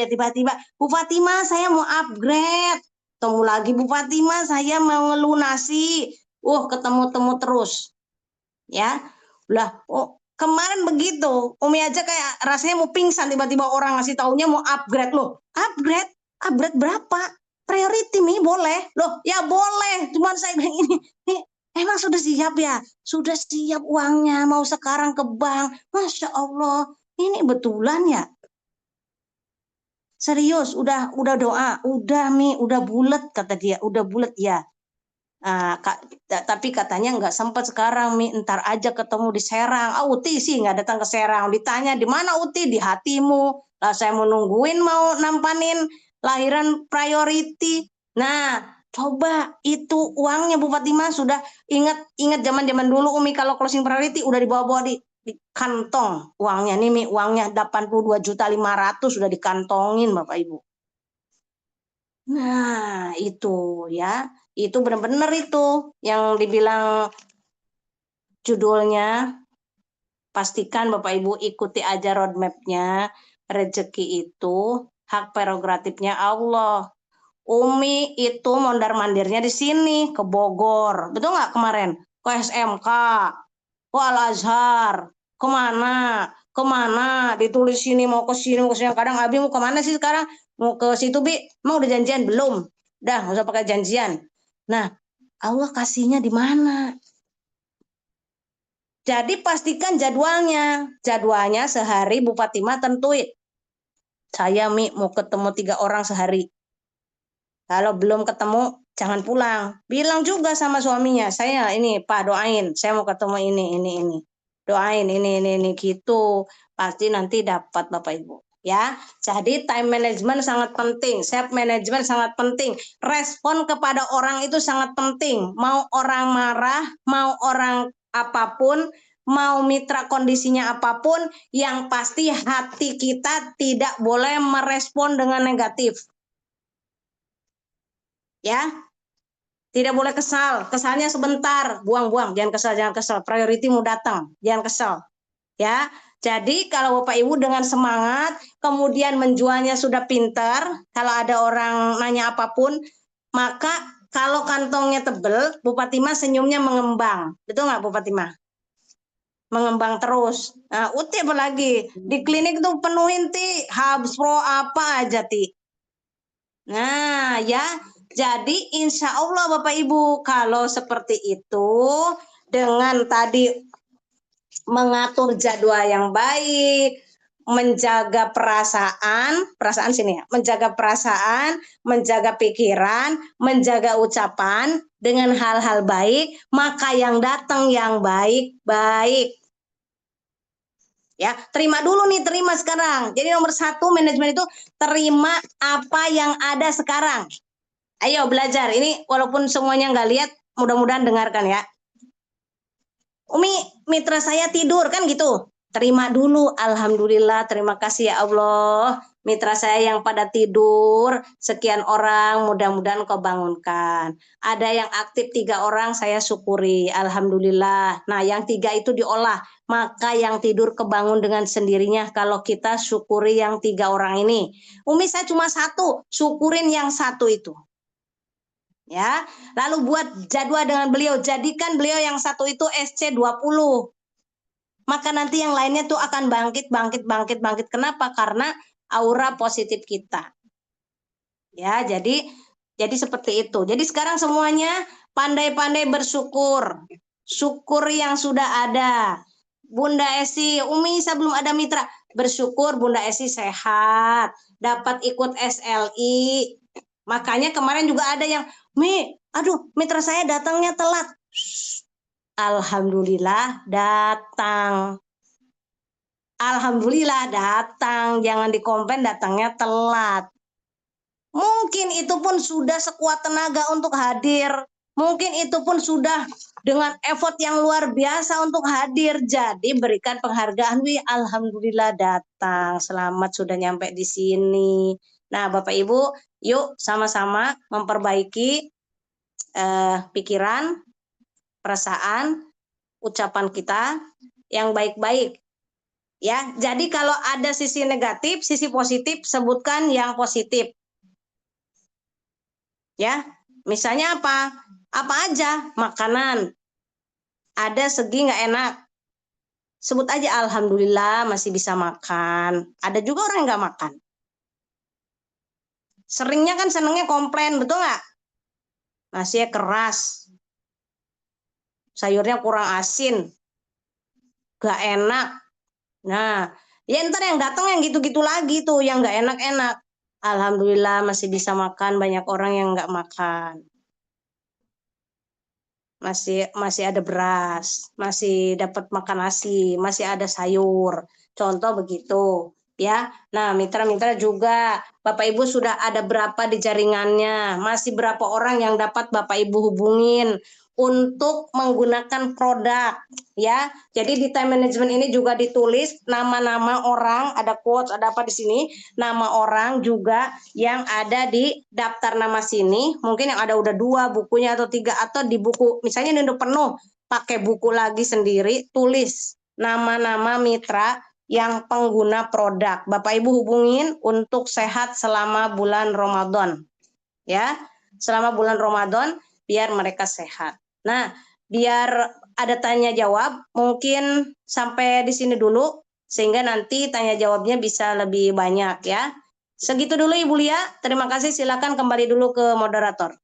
tiba-tiba Bu Fatimah saya mau upgrade. Ketemu lagi Bu Fatimah saya mau ngelunasi. Ketemu terus. Ya. Lah, kemarin begitu, Umi aja kayak rasanya mau pingsan, tiba-tiba orang ngasih taunya mau upgrade loh. Upgrade berapa? Priority nih boleh loh, ya boleh. Cuman saya bilang ini emang sudah siap ya? Sudah siap uangnya, mau sekarang ke bank. Masya Allah, ini betulan ya? Serius, udah doa, udah Mi, udah bulat kata dia, udah bulat ya. Tapi katanya nggak sempat sekarang Mi, ntar aja ketemu di Serang. Uti sih nggak datang ke Serang. Ditanya di mana Uti, di hatimu. Lah saya mau nungguin mau nampanin lahiran priority. Nah, coba itu uangnya Bu Fatimah sudah ingat zaman dulu Umi kalau closing priority udah dibawa-bawa di di kantong uangnya. Nih Mi, uangnya 82.500.000 sudah dikantongin Bapak Ibu. Nah, itu ya. Itu benar-benar itu yang dibilang judulnya. Pastikan Bapak Ibu ikuti aja roadmap-nya. Rezeki itu hak prerogatifnya Allah. Umi itu mondar-mandirnya di sini, ke Bogor. Betul nggak kemarin? Ke SMK, ke Al-Azhar, kemana? Kemana? Ditulis sini, mau ke sini, mau ke sini. Kadang Abi mau kemana sih sekarang? Mau ke situ, Bi? Mau udah janjian? Belum. Udah, nggak usah pakai janjian. Nah, Allah kasihnya di mana? Jadi pastikan jadwalnya. Jadwalnya sehari Bu Fatimah tentuin. Saya Mi mau ketemu 3 orang sehari. Kalau belum ketemu, jangan pulang. Bilang juga sama suaminya, saya ini Pak doain, saya mau ketemu ini. Doain ini gitu. Pasti nanti dapat Bapak Ibu. Ya, jadi time management sangat penting, self management sangat penting, respon kepada orang itu sangat penting. Mau orang marah, mau orang apapun, mau mitra kondisinya apapun, yang pasti hati kita tidak boleh merespon dengan negatif. Ya, tidak boleh kesal, kesalnya sebentar, buang-buang, jangan kesal, priority mau datang, jangan kesal, ya. Jadi kalau Bapak Ibu dengan semangat, kemudian menjualnya sudah pintar, kalau ada orang nanya apapun, maka kalau kantongnya tebel, Bu Fatimah senyumnya mengembang, betul nggak Bu Fatimah? Mengembang terus. Nah, Uti apalagi, di klinik tuh penuhin Ti, Habs Pro apa aja Ti. Nah, ya, jadi insya Allah Bapak Ibu, kalau seperti itu, dengan tadi mengatur jadwal yang baik, menjaga perasaan sini ya, menjaga perasaan, menjaga pikiran, menjaga ucapan dengan hal-hal baik, maka yang datang yang baik-baik. Ya, terima dulu nih, terima sekarang. Jadi nomor 1 manajemen itu terima apa yang ada sekarang. Ayo belajar. Ini walaupun semuanya nggak lihat, mudah-mudahan dengarkan ya. Umi, mitra saya tidur kan gitu. Terima dulu. Alhamdulillah, terima kasih ya Allah. Mitra saya yang pada tidur, sekian orang, mudah-mudahan kau bangunkan. Ada yang aktif 3 orang, saya syukuri. Alhamdulillah. Nah, yang 3 itu diolah. Maka yang tidur kebangun dengan sendirinya kalau kita syukuri yang 3 orang ini. Umi saya cuma 1, syukurin yang 1 itu. Ya, lalu buat jadwal dengan beliau, jadikan beliau yang 1 itu SC20. Maka nanti yang lainnya tuh akan bangkit. Kenapa? Karena aura positif kita. Ya, jadi seperti itu. Jadi sekarang semuanya pandai-pandai bersyukur. Syukur yang sudah ada. Bunda Esi, Umi saya belum ada mitra. Bersyukur Bunda Esi sehat, dapat ikut SLI. Makanya kemarin juga ada yang, aduh mitra saya datangnya telat. Alhamdulillah datang. Alhamdulillah datang, jangan dikomplain datangnya telat. Mungkin itu pun sudah sekuat tenaga untuk hadir. Mungkin itu pun sudah dengan effort yang luar biasa untuk hadir. Jadi berikan penghargaan, alhamdulillah datang. Selamat sudah nyampe di sini. Nah, Bapak Ibu, yuk sama-sama memperbaiki pikiran, perasaan, ucapan kita yang baik-baik. Ya, jadi kalau ada sisi negatif, sisi positif, sebutkan yang positif. Ya, misalnya apa? Apa aja? Makanan. Ada segi nggak enak. Sebut aja alhamdulillah masih bisa makan. Ada juga orang yang nggak makan. Seringnya kan senengnya komplain, betul nggak? Nasinya keras. Sayurnya kurang asin. Nggak enak. Nah, ya ntar yang datang yang gitu-gitu lagi tuh, yang nggak enak-enak. Alhamdulillah masih bisa makan, banyak orang yang nggak makan. Masih ada beras, masih dapat makan nasi, masih ada sayur. Contoh begitu, ya. Nah, mitra-mitra juga, Bapak Ibu sudah ada berapa di jaringannya? Masih berapa orang yang dapat Bapak Ibu hubungin untuk menggunakan produk ya. Jadi di time management ini juga ditulis nama-nama orang, ada quotes, ada apa di sini, nama orang juga yang ada di daftar nama sini. Mungkin yang ada udah 2 bukunya atau 3 atau di buku misalnya ini udah penuh, pakai buku lagi sendiri, tulis nama-nama mitra yang pengguna produk. Bapak Ibu hubungin untuk sehat selama bulan Ramadan. Ya, selama bulan Ramadan biar mereka sehat. Nah, biar ada tanya jawab, mungkin sampai di sini dulu sehingga nanti tanya jawabnya bisa lebih banyak ya. Segitu dulu Ibu Lia. Terima kasih. Silakan kembali dulu ke moderator.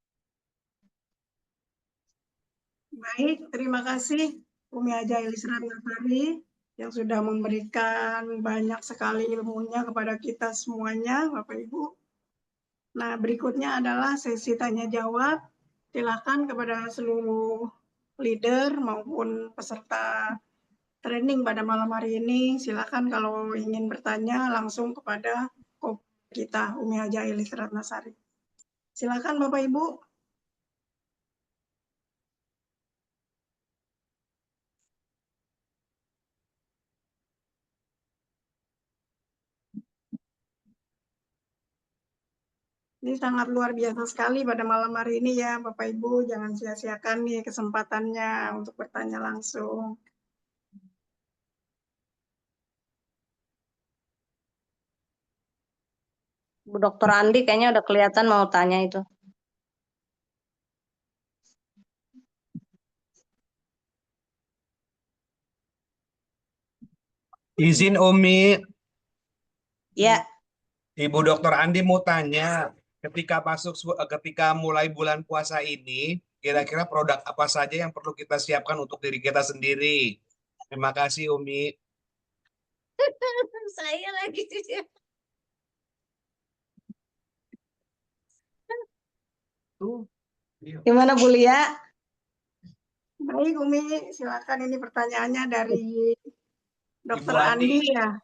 Baik, terima kasih Umi Haja Elis Ratnasari yang sudah memberikan banyak sekali ilmunya kepada kita semuanya, Bapak Ibu. Nah, berikutnya adalah sesi tanya jawab. Silakan kepada seluruh leader maupun peserta training pada malam hari ini. Silakan kalau ingin bertanya langsung kepada kita, Umi Haja Elis Ratnasari. Silakan Bapak Ibu. Ini sangat luar biasa sekali pada malam hari ini ya Bapak Ibu. Jangan sia-siakan nih kesempatannya untuk bertanya langsung. Bu Dr. Andi kayaknya udah kelihatan mau tanya itu. Izin Umi, Ya, Ibu Dokter Andi mau tanya, ketika mulai bulan puasa ini, kira-kira produk apa saja yang perlu kita siapkan untuk diri kita sendiri? Terima kasih Umi. saya lagi. Gimana Bu Lia? Baik Umi, silakan ini pertanyaannya dari Dokter Ibu Andi. Andi ya.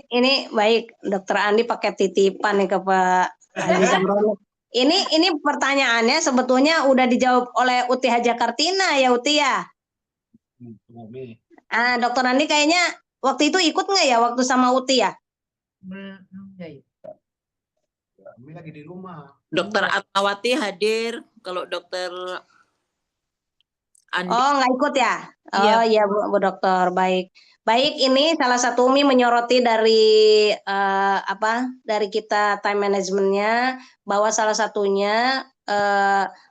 Ini baik, Dokter Andi pakai titipan nih ke Pak Haji Zamroni. Ini pertanyaannya sebetulnya udah dijawab oleh Uti Haja Kartina ya Uti ya. Dokter Andi kayaknya waktu itu ikut nggak ya waktu sama Uti ya? Umi lagi di rumah. Dokter Atmawati hadir, kalau Dokter Andi. Oh nggak ikut ya? Iya. Oh iya Bu Dokter, baik. Baik, ini salah satu Umi menyoroti dari dari kita time managementnya bahwa salah satunya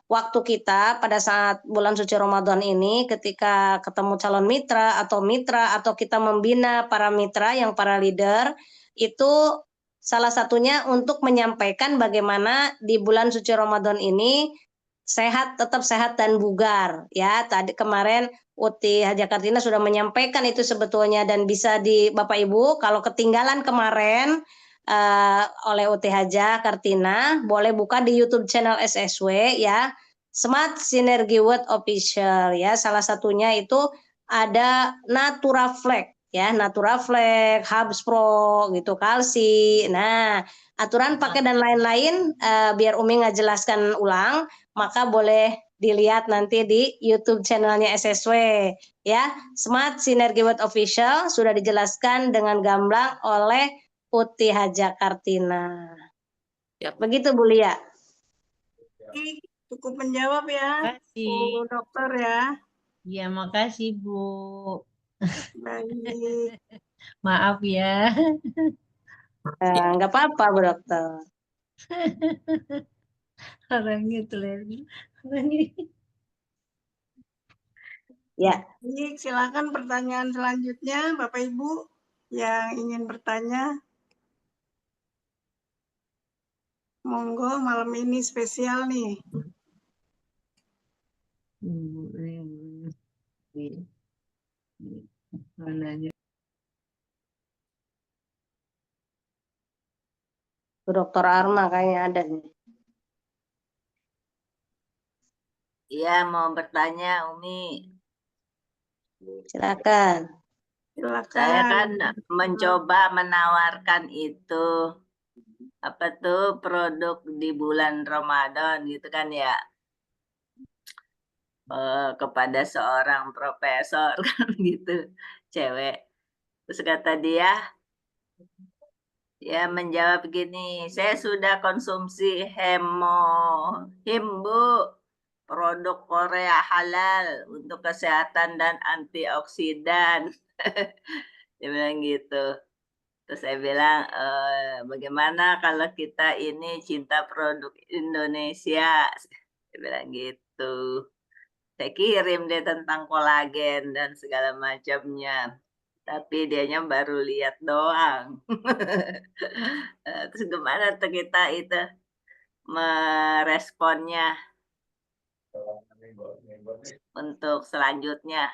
waktu kita pada saat bulan suci Ramadan ini ketika ketemu calon mitra atau kita membina para mitra yang para leader itu salah satunya untuk menyampaikan bagaimana di bulan suci Ramadan ini tetap sehat dan bugar ya. Tadi kemarin Uti Haja Kartina sudah menyampaikan itu sebetulnya dan bisa di Bapak Ibu kalau ketinggalan kemarin oleh Uti Haja Kartina boleh buka di YouTube channel SSW ya, Smart Synergy World Official ya. Salah satunya itu ada Naturaflex ya, Naturaflex, Hubs Pro gitu, kalsi. Nah, aturan pakai dan lain-lain biar Umi nggak jelaskan ulang, maka boleh dilihat nanti di YouTube channelnya SSW ya, Smart Synergy World Official sudah dijelaskan dengan gamblang oleh Uti Haja Kartina. Ya. Begitu Bu Lia. Oke, cukup menjawab ya, Makasih. Bu Dokter ya. Ya, makasih Bu. Baik. Maaf ya. Nggak apa-apa Bu Dokter. Orangnya teler. Ya. Baik, silakan pertanyaan selanjutnya Bapak Ibu yang ingin bertanya. Monggo, malam ini spesial nih. Mananya? Bu Dokter Arma kayaknya ada nih. Iya, mau bertanya Umi. Silakan. Saya kan Silakan. mencoba menawarkan itu apa tuh produk di bulan Ramadan gitu kan ya. kepada seorang profesor kan gitu, cewek. Terus kata dia, ya menjawab begini, saya sudah konsumsi him Bu, produk Korea halal untuk kesehatan dan antioksidan. Dia bilang gitu. Terus saya bilang, bagaimana kalau kita ini cinta produk Indonesia? Dia bilang gitu. Saya kirim deh tentang kolagen dan segala macamnya. Tapi dianya baru lihat doang. Terus gimana tuh kita itu meresponnya untuk selanjutnya?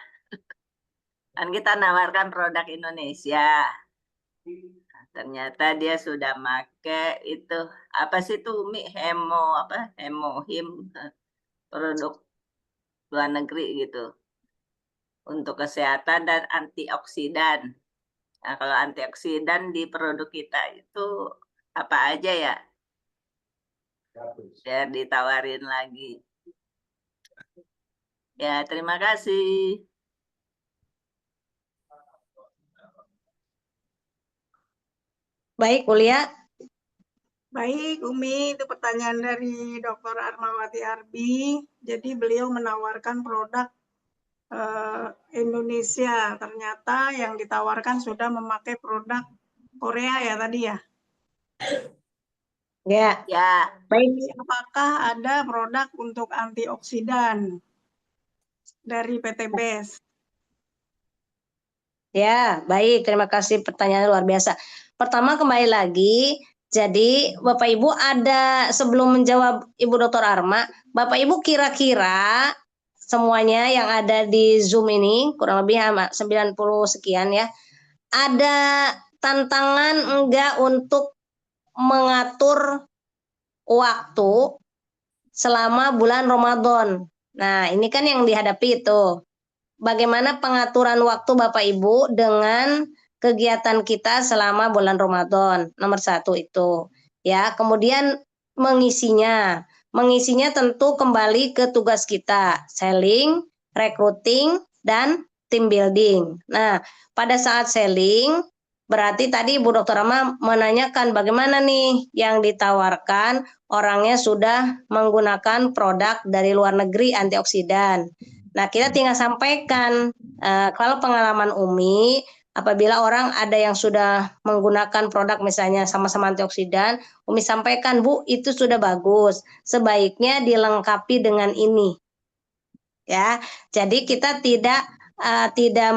Kan kita nawarkan produk Indonesia. Ternyata dia sudah make itu apa sih tuh Umi hemohim produk luar negeri gitu untuk kesehatan dan antioksidan. Nah, kalau antioksidan di produk kita itu apa aja ya? Biar ditawarin lagi. Ya, terima kasih. Baik, Ulia. Baik, Umi, itu pertanyaan dari Dr. Armawati Arbi. Jadi beliau menawarkan produk Indonesia. Ternyata yang ditawarkan sudah memakai produk Korea ya tadi ya. Ya, Ya, baik. Apakah ada produk untuk antioksidan dari PT BES? Ya, baik. Terima kasih pertanyaan luar biasa. Pertama kembali lagi, jadi Bapak Ibu ada sebelum menjawab Ibu Dr. Arma, Bapak Ibu kira-kira semuanya yang ada di Zoom ini kurang lebih 90 sekian ya. Ada tantangan enggak untuk mengatur waktu selama bulan Ramadan? Nah, ini kan yang dihadapi itu. Bagaimana pengaturan waktu Bapak Ibu dengan kegiatan kita selama bulan Ramadan. Nomor 1 itu. Ya, kemudian mengisinya. Mengisinya tentu kembali ke tugas kita, selling, recruiting, dan team building. Nah, pada saat selling, berarti tadi Ibu Dr. Rama menanyakan bagaimana nih yang ditawarkan orangnya sudah menggunakan produk dari luar negeri antioksidan. Nah, kita tinggal sampaikan kalau pengalaman Umi, apabila orang ada yang sudah menggunakan produk misalnya sama-sama antioksidan, Umi sampaikan, Bu, itu sudah bagus. Sebaiknya dilengkapi dengan ini. Ya, jadi kita tidak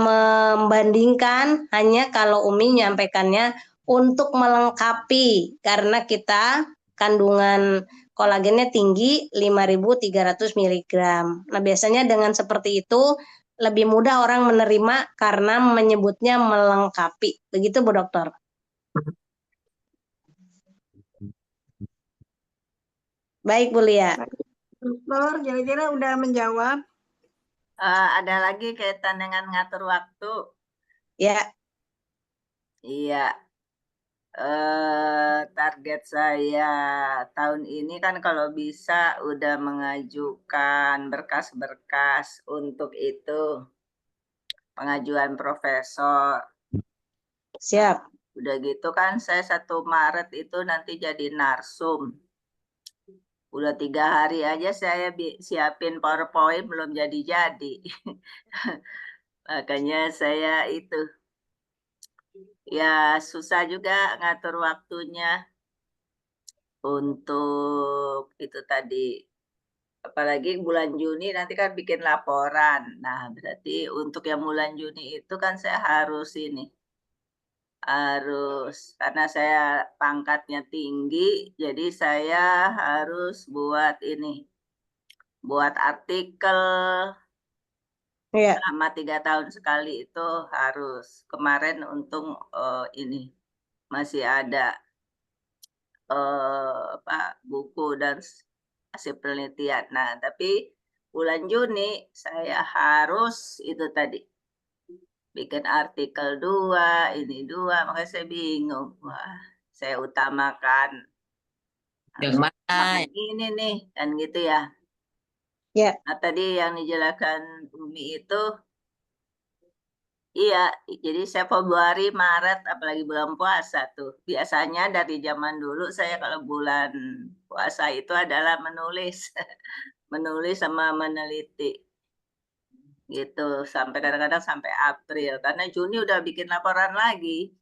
membandingkan, hanya kalau Umi menyampaikannya untuk melengkapi karena kita kandungan kolagennya tinggi 5.300 mg. Nah, biasanya dengan seperti itu lebih mudah orang menerima karena menyebutnya melengkapi. Begitu, Bu Dokter. Baik, Bu Lia. Dokter, kira-kira udah menjawab? ada lagi kaitan dengan ngatur waktu. Ya. Iya. Target saya tahun ini kan kalau bisa udah mengajukan berkas-berkas untuk itu pengajuan profesor. Siap. Udah gitu kan saya 1 Maret itu nanti jadi narsum. Udah 3 hari aja saya siapin PowerPoint belum jadi-jadi. Makanya saya itu ya susah juga ngatur waktunya untuk itu tadi. Apalagi bulan Juni nanti kan bikin laporan. Nah, berarti untuk yang bulan Juni itu kan saya harus karena saya pangkatnya tinggi, jadi saya harus buat artikel selama 3 tahun sekali itu harus. Kemarin untung ini masih ada buku dan hasil penelitian. Nah, tapi bulan Juni saya harus itu tadi bikin artikel 2, ini 2, makanya saya bingung. Wah, saya utamakan yang mana? ini nih, kan gitu ya. Ya. Nah, tadi yang dijelaskan Umi itu, iya, jadi saya Februari, Maret, apalagi bulan puasa tuh. Biasanya dari zaman dulu saya kalau bulan puasa itu adalah menulis, menulis sama meneliti gitu sampai kadang-kadang sampai April karena Juni udah bikin laporan lagi.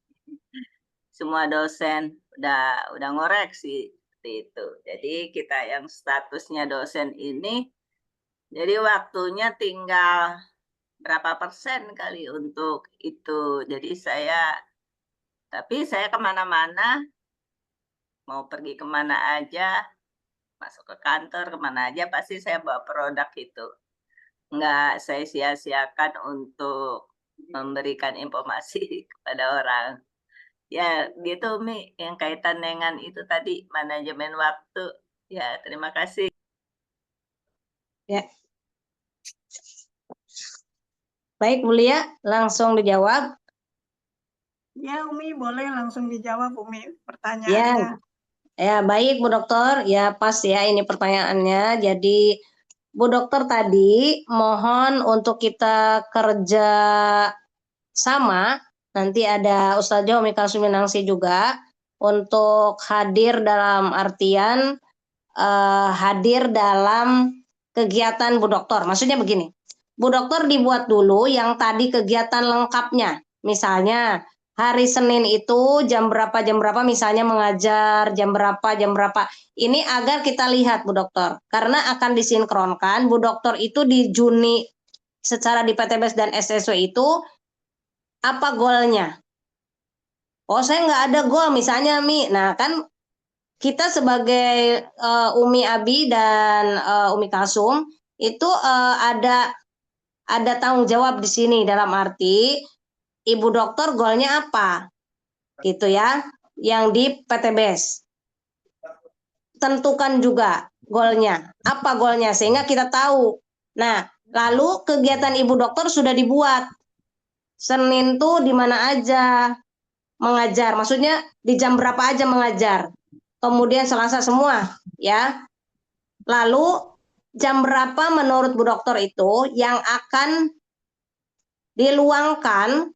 Semua dosen udah ngoreksi seperti itu. Jadi kita yang statusnya dosen ini, jadi waktunya tinggal berapa persen kali untuk itu. Jadi tapi saya kemana-mana, mau pergi kemana aja, masuk ke kantor kemana aja, pasti saya bawa produk itu. Nggak saya sia-siakan untuk memberikan informasi kepada orang. Ya, gitu Mi, yang kaitan dengan itu tadi, manajemen waktu. Ya, terima kasih. Ya. Baik, Bu Lia, langsung dijawab. Ya, Umi, boleh langsung dijawab, Umi, pertanyaannya. Ya, baik Bu Dokter. Ya, pas ya ini pertanyaannya. Jadi, Bu Dokter tadi mohon untuk kita kerja sama. Nanti ada Ustazah Umi Kalsuminangsi juga untuk hadir dalam artian hadir dalam kegiatan Bu Dokter. Maksudnya begini, Bu Dokter dibuat dulu yang tadi kegiatan lengkapnya. Misalnya hari Senin itu jam berapa misalnya mengajar, jam berapa. Ini agar kita lihat Bu Dokter. Karena akan disinkronkan, Bu Dokter itu di Juni secara di PTBS dan SSW itu apa goalnya? Oh, saya nggak ada goal misalnya Mi. Nah, kan kita sebagai Umi Abi dan Umi Kalsum itu ada tanggung jawab di sini dalam arti Ibu Dokter goalnya apa gitu ya yang di PTBS tentukan juga goalnya apa goalnya sehingga kita tahu. Nah lalu kegiatan Ibu Dokter sudah dibuat Senin tuh di mana aja mengajar maksudnya di jam berapa aja mengajar kemudian Selasa semua ya. Lalu jam berapa menurut Bu Dokter itu yang akan diluangkan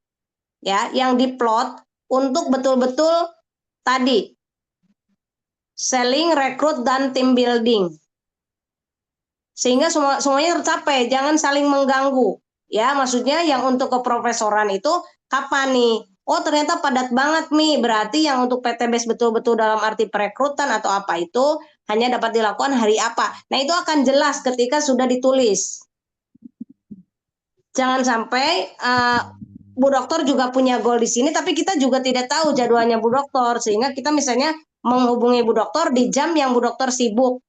ya, yang diplot untuk betul-betul tadi selling, rekrut dan team building. Sehingga semuanya tercapai, jangan saling mengganggu. Ya, maksudnya yang untuk keprofesoran itu kapan nih? Oh, ternyata padat banget nih. Berarti yang untuk PTBS betul-betul dalam arti perekrutan atau apa itu hanya dapat dilakukan hari apa. Nah, itu akan jelas ketika sudah ditulis. Jangan sampai Bu Dokter juga punya goal di sini, tapi kita juga tidak tahu jadwalnya Bu Dokter, sehingga kita misalnya menghubungi Bu Dokter di jam yang Bu Dokter sibuk,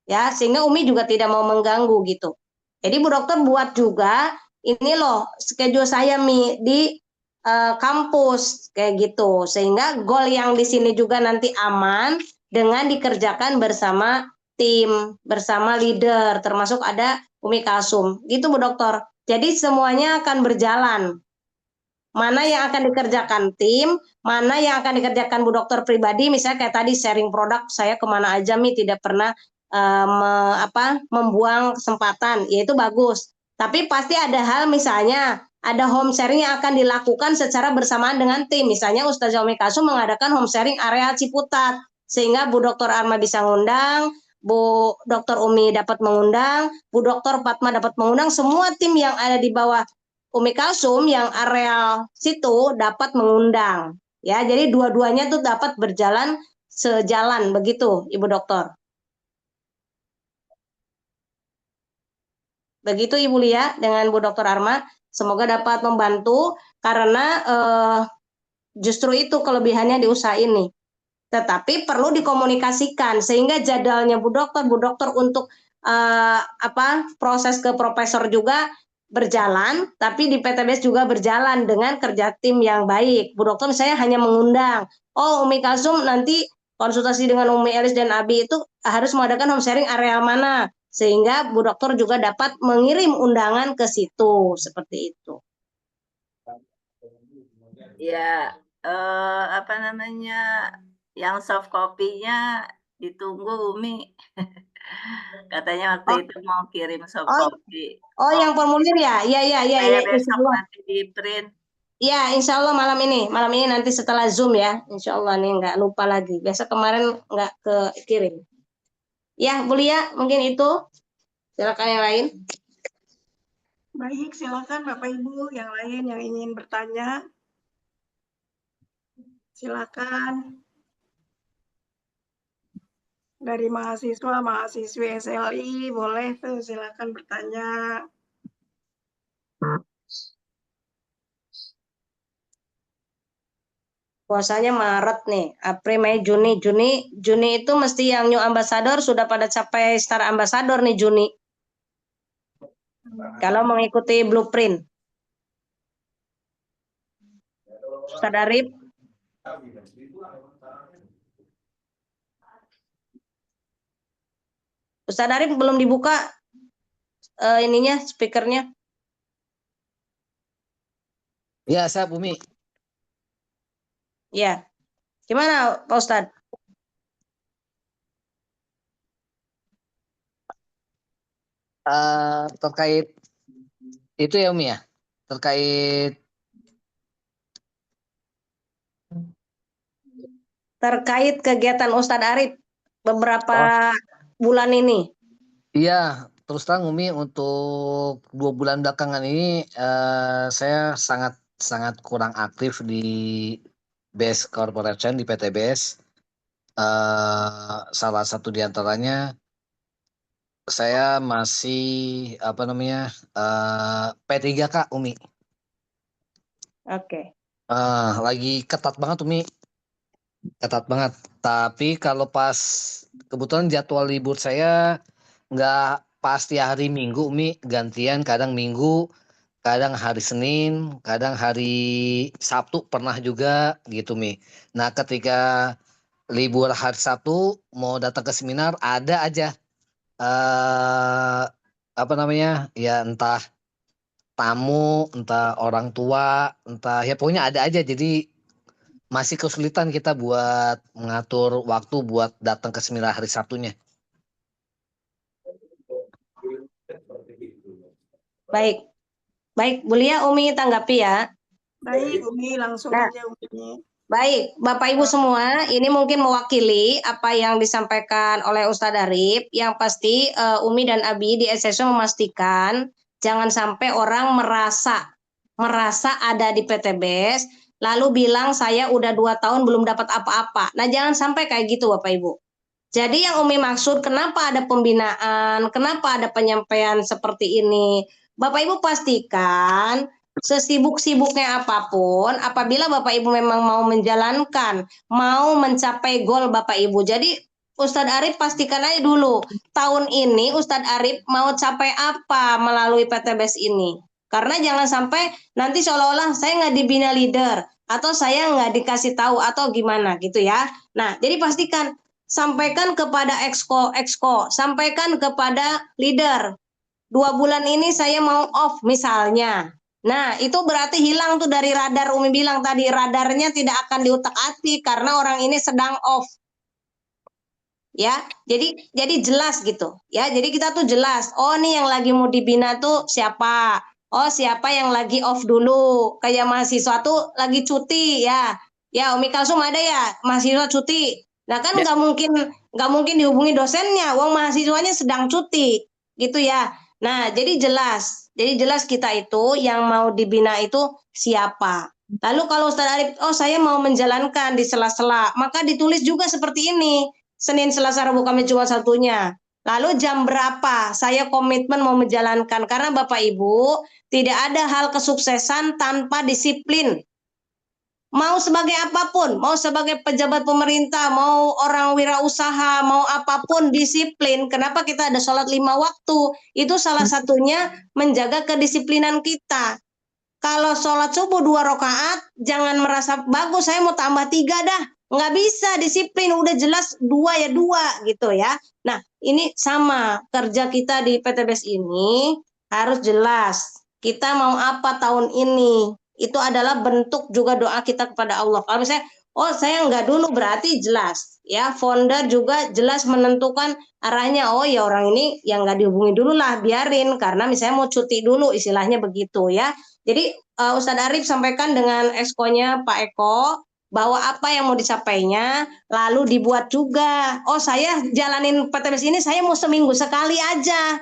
ya, sehingga Umi juga tidak mau mengganggu gitu. Jadi Bu Dokter buat juga ini loh schedule saya Mi di kampus kayak gitu, sehingga goal yang di sini juga nanti aman dengan dikerjakan bersama tim, bersama leader, termasuk ada Umi Kalsum, gitu Bu Dokter. Jadi semuanya akan berjalan. Mana yang akan dikerjakan tim, mana yang akan dikerjakan Bu Dokter pribadi, misalnya kayak tadi sharing produk, saya kemana aja Mi tidak pernah membuang kesempatan, ya itu bagus. Tapi pasti ada hal misalnya ada home sharing yang akan dilakukan secara bersamaan dengan tim. Misalnya Ustazah Umi Kalsum mengadakan home sharing area Ciputat, sehingga Bu Dokter Arma bisa ngundang, Bu Dokter Umi dapat mengundang, Bu Dokter Fatma dapat mengundang, semua tim yang ada di bawah Umi Kalsum yang areal situ dapat mengundang. Ya, jadi dua-duanya tuh dapat berjalan sejalan begitu, Ibu Dokter. Begitu Ibu Lia dengan Bu Dokter Arma, semoga dapat membantu karena justru itu kelebihannya di usaha ini. Tetapi perlu dikomunikasikan sehingga jadwalnya Bu Dokter untuk proses ke profesor juga berjalan, tapi di PTBS juga berjalan dengan kerja tim yang baik. Bu Dokter misalnya hanya mengundang, oh Umi Kalsum nanti konsultasi dengan Umi Elis dan Abi itu harus mengadakan home sharing area mana, sehingga Bu Dokter juga dapat mengirim undangan ke situ, seperti itu. Ya, yang soft copy-nya ditunggu Umi. Katanya waktu itu mau kirim soft Oh, copy. oh yang formulir ya? Iya, Saya insya besok Allah. nanti di print. Ya, insya Allah malam ini nanti setelah Zoom ya, insya Allah nih nggak lupa lagi. Besok kemarin nggak kekirim. Ya, Bu Lia, mungkin itu. Silakan yang lain. Baik, silakan Bapak Ibu yang lain yang ingin bertanya. Silakan. Dari mahasiswa, mahasiswi SLI, boleh tuh silakan bertanya. Puasanya Maret nih, April, Mei, Juni itu mesti yang new ambassador sudah pada capai star ambassador nih Juni. Kalau mengikuti blueprint. Ustaz Arif. Ustaz Arif belum dibuka ininya, speakernya. Ya, saya Bumi. Ya. Gimana Pak Ustadz? Terkait itu ya Umi ya, terkait kegiatan Ustadz Arif beberapa bulan ini. Iya, terus terang Umi untuk 2 bulan belakangan ini saya sangat kurang aktif di Base Corporation di PT Base. Salah satu diantaranya saya masih P3K Umi. Oke. Lagi ketat banget Umi, ketat banget. Tapi kalau pas kebetulan jadwal libur saya nggak pasti hari Minggu Umi, gantian kadang Minggu, kadang hari Senin, kadang hari Sabtu pernah juga gitu Mi. Nah ketika libur hari Sabtu mau datang ke seminar ada aja ya entah tamu, entah orang tua, entah ya pokoknya ada aja. Jadi masih kesulitan kita buat mengatur waktu buat datang ke seminar hari Sabtunya. Baik. Baik, Bu Lia, Umi tanggapi ya. Baik, Umi langsung Nah, aja Umi. baik, Bapak Ibu semua, ini mungkin mewakili apa yang disampaikan oleh Ustadz Arif. Yang pasti Umi dan Abi di SSO memastikan jangan sampai orang merasa ada di PTBS lalu bilang saya udah 2 tahun belum dapat apa-apa. Nah, jangan sampai kayak gitu Bapak Ibu. Jadi yang Umi maksud kenapa ada pembinaan, kenapa ada penyampaian seperti ini. Bapak Ibu pastikan sesibuk-sibuknya apapun, apabila Bapak Ibu memang mau menjalankan, mau mencapai goal Bapak Ibu. Jadi Ustadz Arif pastikan aja dulu, tahun ini Ustadz Arif mau capai apa melalui PTBS ini. Karena jangan sampai nanti seolah-olah saya nggak dibina leader, atau saya nggak dikasih tahu, atau gimana gitu ya. Nah, jadi pastikan, sampaikan kepada exco, sampaikan kepada leader. 2 bulan ini saya mau off misalnya. Nah, itu berarti hilang tuh dari radar. Umi bilang tadi radarnya tidak akan diutak-atik karena orang ini sedang off. Ya, jadi jelas gitu. Ya, jadi kita tuh jelas. Oh, nih yang lagi mau dibina tuh siapa? Oh, siapa yang lagi off dulu? Kayak mahasiswa tuh lagi cuti ya. Ya, Umi Kalsum ada ya mahasiswa cuti. Nah, kan nggak mungkin dihubungi dosennya. Wong mahasiswanya sedang cuti, gitu ya. Nah, jadi jelas kita itu yang mau dibina itu siapa. Lalu kalau Ustadz Arif, oh saya mau menjalankan di sela-sela, maka ditulis juga seperti ini. Senin, Selasa, Rabu, Kamis, Jumat, Sabtunya. Lalu jam berapa saya komitmen mau menjalankan. Karena Bapak Ibu, tidak ada hal kesuksesan tanpa disiplin. Mau sebagai apapun, mau sebagai pejabat pemerintah, mau orang wirausaha, mau apapun disiplin. Kenapa kita ada sholat 5 waktu? Itu salah satunya menjaga kedisiplinan kita. Kalau sholat subuh 2 rakaat, jangan merasa bagus, saya mau tambah 3 dah. Nggak bisa disiplin, udah jelas 2 ya 2 gitu ya. Nah, ini sama kerja kita di PTBS ini harus jelas. Kita mau apa tahun ini? Itu adalah bentuk juga doa kita kepada Allah. Kalau misalnya, Oh, saya enggak dulu, berarti jelas ya. Founder juga jelas menentukan arahnya. Oh ya, orang ini yang enggak dihubungi dulu lah, biarin karena misalnya mau cuti dulu, istilahnya begitu ya. Jadi Ustadz Arif sampaikan dengan exco-nya Pak Eko bahwa apa yang mau dicapainya lalu dibuat juga. Oh, saya jalanin PTBS ini saya mau seminggu sekali aja.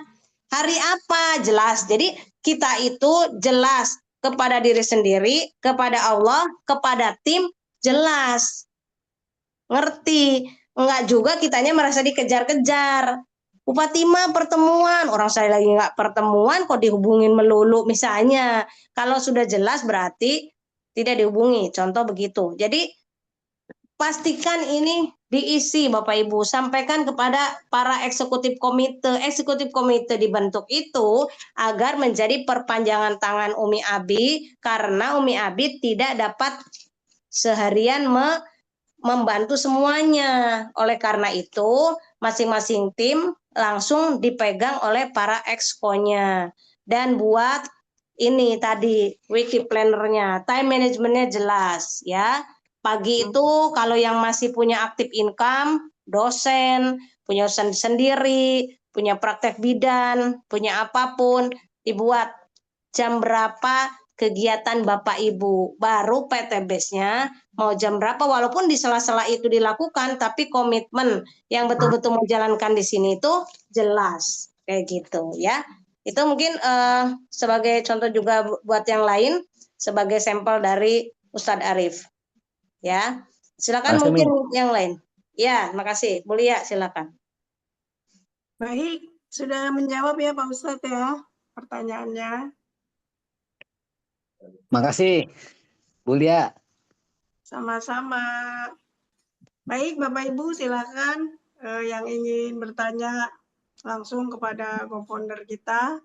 Hari apa? Jelas. Jadi kita itu jelas kepada diri sendiri, kepada Allah, kepada tim, jelas, ngerti. Enggak juga kitanya merasa dikejar-kejar. Bupati mah pertemuan, orang saya lagi nggak pertemuan kok dihubungin melulu misalnya. Kalau sudah jelas berarti tidak dihubungi, contoh begitu. Jadi pastikan ini diisi Bapak Ibu, sampaikan kepada para eksekutif komite dibentuk itu agar menjadi perpanjangan tangan Umi Abi, karena Umi Abi tidak dapat seharian membantu semuanya. Oleh karena itu, masing-masing tim langsung dipegang oleh para exco-nya. Dan buat ini tadi wiki planner-nya, time management-nya jelas ya. Pagi itu kalau yang masih punya aktif income, dosen, punya usaha sendiri, punya praktek bidan, punya apapun, dibuat jam berapa kegiatan Bapak Ibu. Baru PTBS-nya mau jam berapa, walaupun di sela-sela itu dilakukan, tapi komitmen yang betul-betul menjalankan di sini itu jelas. Kayak gitu ya. Itu mungkin sebagai contoh juga buat yang lain, sebagai sampel dari Ustadz Arif. Ya, silakan mungkin yang lain. Ya, makasih. Mulia, silakan. Baik, sudah menjawab ya Pak Ustadz ya pertanyaannya. Makasih, Bu Lia. Sama-sama. Baik, Bapak Ibu silakan yang ingin bertanya langsung kepada co-founder kita.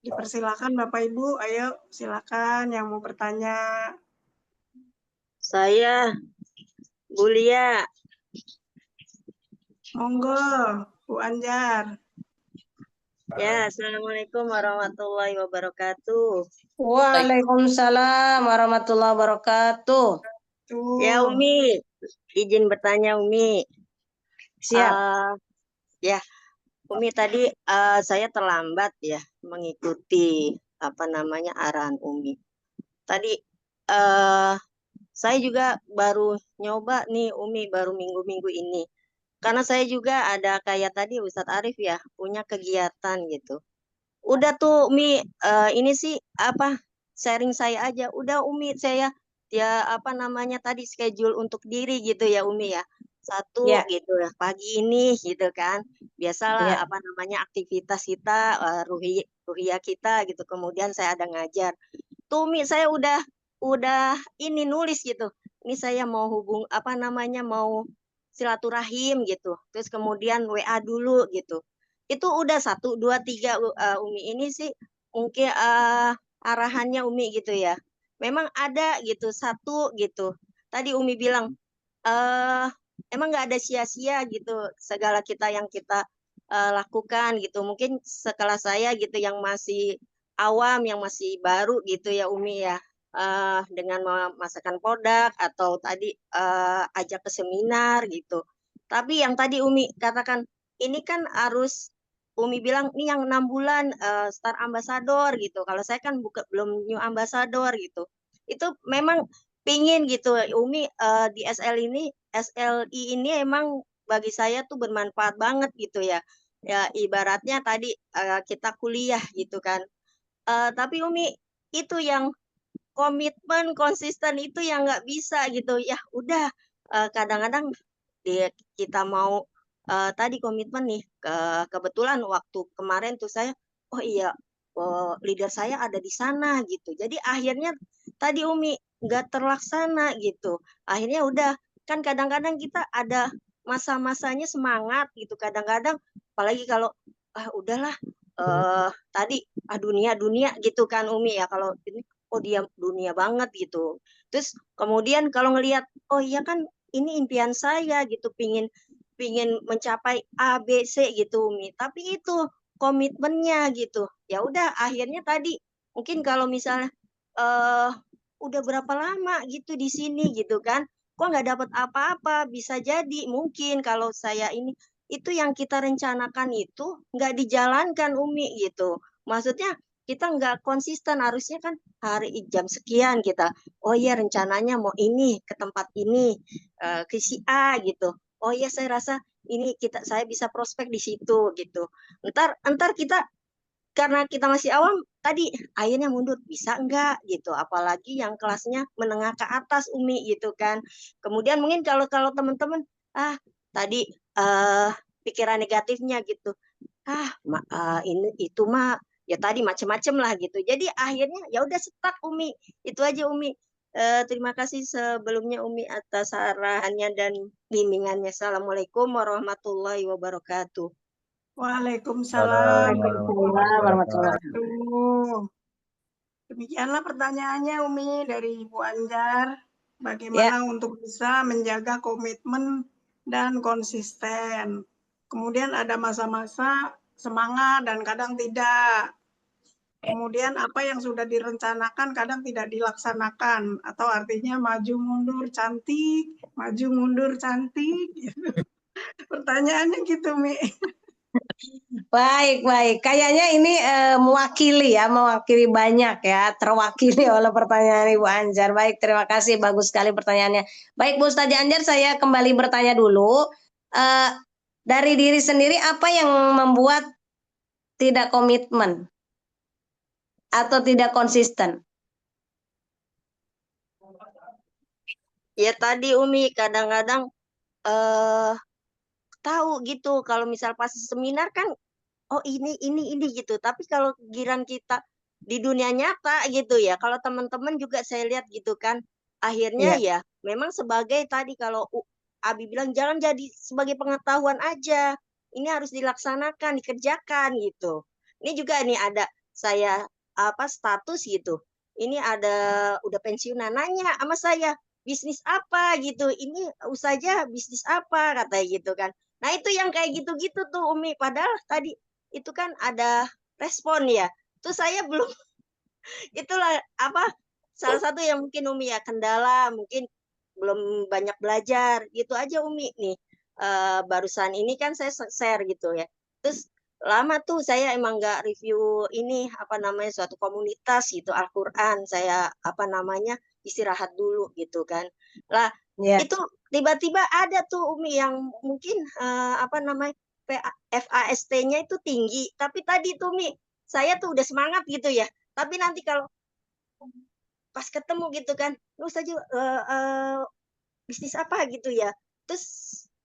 Dipersilakan Bapak Ibu, ayo silakan yang mau bertanya. Saya, Bu Lia. Monggo, Bu Anjar. Ya, Assalamualaikum warahmatullahi wabarakatuh. Waalaikumsalam warahmatullahi wabarakatuh. Ya, Umi, izin bertanya, Umi. Siap. Ya, Umi tadi saya terlambat ya mengikuti arahan Umi. Tadi saya juga baru nyoba nih Umi, baru minggu-minggu ini. Karena saya juga ada kayak tadi Ustadz Arif ya, punya kegiatan gitu. Udah tuh Umi, ini sih sharing saya aja. Udah Umi, saya ya tadi schedule untuk diri gitu ya Umi ya. Satu gitu ya, pagi ini gitu kan. Biasalah aktivitas kita, ruhiyah kita gitu. Kemudian saya ada ngajar. Tuh Umi, saya udah ini nulis gitu. Ini saya mau mau silaturahim gitu. Terus kemudian WA dulu gitu. Itu udah 1, 2, 3 Umi. Ini sih mungkin arahannya Umi gitu ya. Memang ada gitu, 1 gitu. Tadi Umi bilang emang nggak ada sia-sia gitu segala kita yang kita lakukan gitu. Mungkin sekelas saya gitu yang masih awam, yang masih baru gitu ya Umi ya. Dengan memasarkan produk atau tadi ajak ke seminar gitu. Tapi yang tadi Umi katakan, ini kan harus Umi bilang ini yang 6 bulan Star Ambassador gitu. Kalau saya kan belum New Ambassador gitu. Itu memang pingin gitu Umi di SLI ini emang bagi saya tuh bermanfaat banget gitu ya. Ya ibaratnya tadi kita kuliah gitu kan. Tapi Umi itu yang komitmen konsisten itu yang nggak bisa gitu ya. Udah kadang-kadang kita mau tadi komitmen nih, kebetulan waktu kemarin tuh saya leader saya ada di sana gitu. Jadi akhirnya tadi Umi nggak terlaksana gitu. Akhirnya udah, kan kadang-kadang kita ada masa-masanya semangat gitu. Kadang-kadang apalagi kalau udahlah tadi dunia gitu kan Umi ya, kalau ini dia dunia banget gitu. Terus kemudian kalau ngelihat iya kan ini impian saya gitu, pingin mencapai A, B, C gitu Umi. Tapi itu komitmennya gitu. Ya udah akhirnya tadi mungkin kalau misalnya udah berapa lama gitu di sini gitu kan. kok nggak dapat apa-apa. Bisa jadi mungkin kalau saya ini itu yang kita rencanakan itu nggak dijalankan Umi gitu. Maksudnya kita nggak konsisten, harusnya kan hari jam sekian kita, oh iya rencananya mau ini ke tempat ini, ke si A gitu. Oh iya saya rasa ini saya bisa prospek di situ gitu. Entar kita karena kita masih awam tadi akhirnya mundur, bisa enggak gitu, apalagi yang kelasnya menengah ke atas Umi gitu kan. Kemudian mungkin kalau kalau teman-teman tadi pikiran negatifnya gitu, ini itu mah ya tadi macem-macem lah gitu, jadi akhirnya ya udah stuck Umi. Itu aja Umi. Terima kasih sebelumnya Umi atas sarannya dan bimbingannya. Assalamualaikum warahmatullahi wabarakatuh. Waalaikumsalam Waalaikumsalam warahmatullahi wabarakatuh. Demikianlah pertanyaannya Umi dari Ibu Anjar. Bagaimana untuk bisa menjaga komitmen dan konsisten. Kemudian ada masa-masa semangat dan kadang tidak. Kemudian apa yang sudah direncanakan kadang tidak dilaksanakan. Atau artinya maju mundur cantik, maju mundur cantik. Pertanyaannya gitu Mi. Baik, baik. Kayaknya ini mewakili banyak ya, terwakili oleh pertanyaan Ibu Anjar. Baik, terima kasih, bagus sekali pertanyaannya. Baik, Bu Ustazah Anjar, saya kembali bertanya dulu. Dari diri sendiri, apa yang membuat tidak komitmen atau tidak konsisten? Ya tadi Umi kadang-kadang tahu gitu kalau misal pas seminar kan oh ini gitu, tapi kalau giran kita di dunia nyata gitu ya, kalau teman-teman juga saya lihat gitu kan, akhirnya ya memang sebagai tadi kalau Abi bilang jangan jadi sebagai pengetahuan aja, ini harus dilaksanakan, dikerjakan gitu. Ini juga nih ada saya status gitu, ini ada udah pensiunan nanya sama saya, bisnis apa gitu, ini usaha bisnis apa katanya gitu kan. Nah itu yang kayak gitu-gitu tuh Umi, padahal tadi itu kan ada respon ya. Tuh saya belum itulah salah satu yang mungkin Umi ya kendala, mungkin belum banyak belajar gitu aja Umi nih. Barusan ini kan saya share gitu ya. Terus lama tuh saya emang nggak review ini suatu komunitas gitu Al-Qur'an, saya istirahat dulu gitu kan. Lah itu tiba-tiba ada tuh Umi yang mungkin FAST-nya itu tinggi, tapi tadi tuh Mi, saya tuh udah semangat gitu ya. Tapi nanti kalau pas ketemu gitu kan, lu saja bisnis apa gitu ya. Terus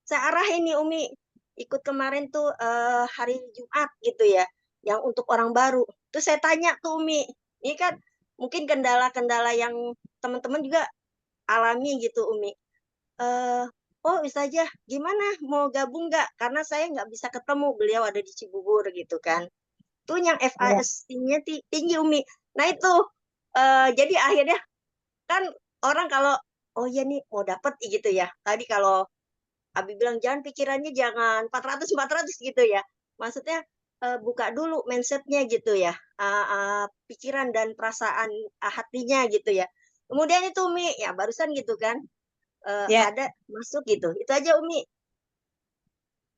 saya arahin nih Umi, ikut kemarin tuh hari Jumat gitu ya, yang untuk orang baru. Terus saya tanya tuh Umi, ini kan mungkin kendala-kendala yang teman-teman juga alami gitu Umi. Oh Ustazah gimana mau gabung nggak? Karena saya nggak bisa ketemu, beliau ada di Cibubur gitu kan. Tuh yang FAST-nya tinggi Umi. Nah itu jadi akhirnya kan orang kalau oh iya nih mau dapet gitu ya. Tadi kalau Abi bilang jangan pikirannya jangan 400 gitu ya. Maksudnya buka dulu mindsetnya gitu ya. Pikiran dan perasaan hatinya gitu ya. Kemudian itu Umi ya barusan gitu kan. Ada masuk gitu. Itu aja Umi.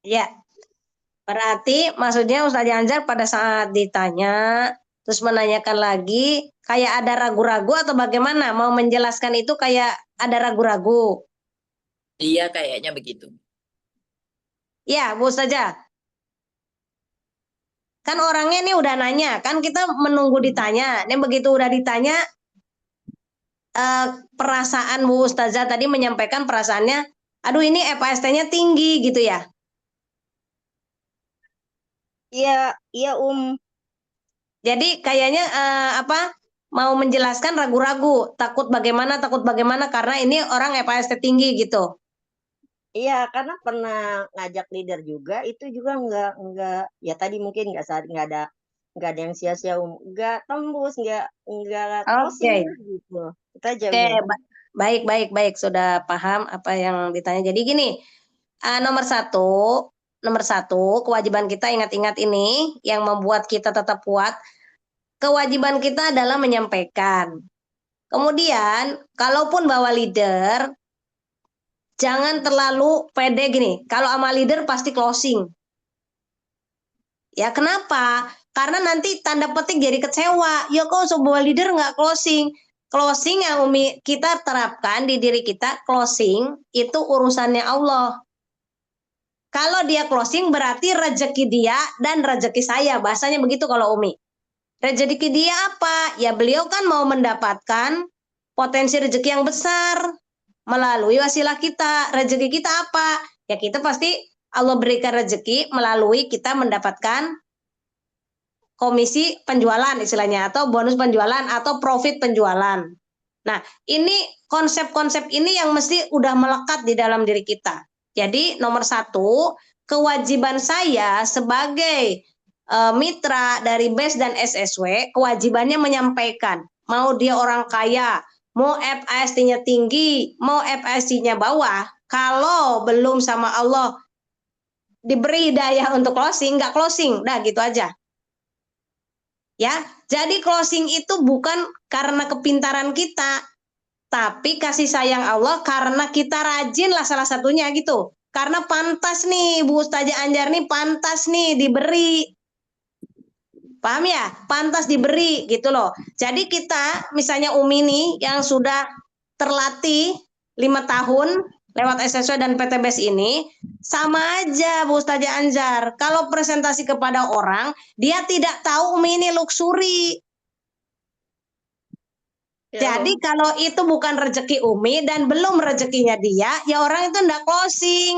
Ya. Berarti maksudnya Ustazah Anjar pada saat ditanya terus menanyakan lagi kayak ada ragu-ragu atau bagaimana? Mau menjelaskan itu kayak ada ragu-ragu. Iya, kayaknya begitu. Ya, Bu Ustazah. Kan orangnya ini udah nanya, kan kita menunggu ditanya. Ini begitu udah ditanya perasaan Bu Ustazah tadi menyampaikan perasaannya, aduh ini FAST-nya tinggi gitu ya. Iya, Jadi kayaknya mau menjelaskan ragu-ragu, takut bagaimana karena ini orang FAST tinggi gitu. Iya, karena pernah ngajak leader juga, itu juga nggak ya tadi mungkin nggak ada yang sia-sia, nggak tembus, nggak closing gitu. Itu aja. Baik, sudah paham apa yang ditanya. Jadi gini, nomor satu kewajiban kita ingat-ingat ini yang membuat kita tetap kuat. Kewajiban kita adalah menyampaikan. Kemudian, kalaupun bawa leader, jangan terlalu pede gini. Kalau sama leader pasti closing. Ya kenapa? Karena nanti tanda petik jadi kecewa. Ya kok sebuah leader nggak closing? Closing yang Umi kita terapkan di diri kita, closing itu urusannya Allah. Kalau dia closing berarti rezeki dia dan rezeki saya. Bahasanya begitu kalau Umi. Rezeki dia apa? Ya beliau kan mau mendapatkan potensi rezeki yang besar melalui wasilah kita. Rezeki kita apa? Ya kita pasti Allah berikan rezeki melalui kita mendapatkan komisi penjualan istilahnya, atau bonus penjualan atau profit penjualan. Nah, ini konsep-konsep ini yang mesti udah melekat di dalam diri kita. Jadi nomor 1, kewajiban saya sebagai mitra dari BES dan SSW, kewajibannya menyampaikan, mau dia orang kaya, mau FAST-nya tinggi, mau FAST-nya bawah, kalau belum sama Allah diberi hidayah untuk closing, nggak closing, dah gitu aja. Ya, jadi closing itu bukan karena kepintaran kita, tapi kasih sayang Allah karena kita rajin lah salah satunya gitu. Karena pantas nih, Bu Ustazah Anjar nih pantas nih diberi. Paham ya? Pantas diberi gitu loh. Jadi kita misalnya Umi nih yang sudah terlatih 5 tahun lewat SSW dan PTBS ini, sama aja Bu Ustazah Anjar. Kalau presentasi kepada orang, dia tidak tahu Umi ini luxury. Jadi kalau itu bukan rezeki Umi dan belum rezekinya dia, ya orang itu enggak closing.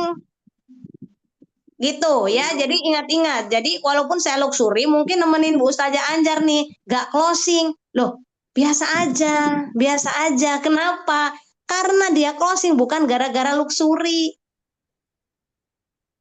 Gitu ya, jadi ingat-ingat. Jadi walaupun saya luxury, mungkin nemenin Bu Ustazah Anjar nih, gak closing. Loh, biasa aja, biasa aja. Kenapa? Karena dia closing bukan gara-gara luxury.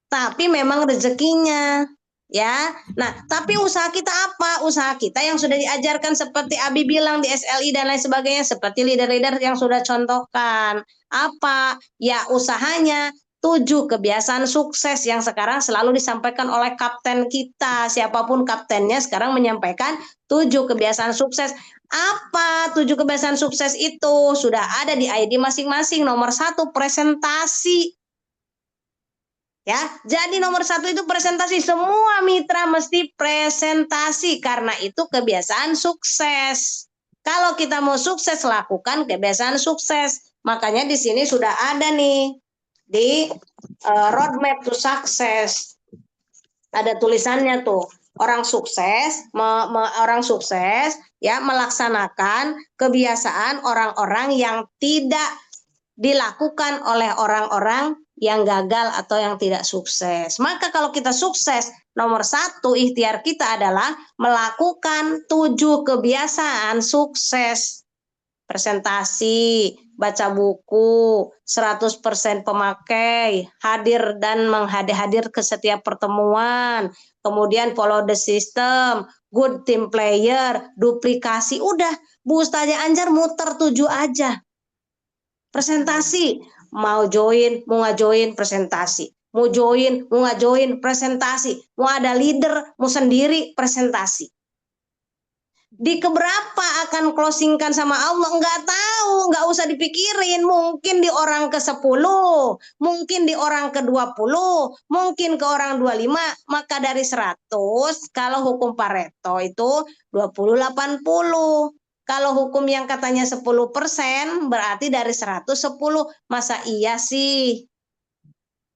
Tapi memang rezekinya. Ya, nah tapi usaha kita apa? Usaha kita yang sudah diajarkan seperti Abi bilang di SLI dan lain sebagainya, seperti leader-leader yang sudah contohkan. Apa? Ya usahanya 7 kebiasaan sukses yang sekarang selalu disampaikan oleh kapten kita. Siapapun kaptennya sekarang menyampaikan 7 kebiasaan sukses. Apa 7 kebiasaan sukses itu? Sudah ada di ID masing-masing. Nomor 1, presentasi. Ya, jadi nomor 1 itu presentasi. Semua mitra mesti presentasi karena itu kebiasaan sukses. Kalau kita mau sukses, lakukan kebiasaan sukses. Makanya di sini sudah ada nih di roadmap to success. Ada tulisannya tuh. Orang sukses, orang sukses ya melaksanakan kebiasaan orang-orang yang tidak dilakukan oleh orang-orang yang gagal atau yang tidak sukses. Maka kalau kita sukses, nomor 1 ikhtiar kita adalah melakukan 7 kebiasaan sukses. Presentasi, baca buku, 100% pemakai, hadir dan hadir ke setiap pertemuan, kemudian follow the system, good team player, duplikasi. Udah, Bu Ustazah Anjar muter 7 aja. Presentasi, mau join, mau nggak join, presentasi. Mau join, mau nggak join, presentasi. Mau ada leader, mau sendiri, presentasi. Di keberapa akan closingkan sama Allah? Nggak tahu, nggak usah dipikirin. Mungkin di orang ke-10, mungkin di orang ke-20, mungkin ke orang 25. Maka dari 100, kalau hukum Pareto itu 20-80. Kalau hukum yang katanya 10%, berarti dari 110. Masa iya sih?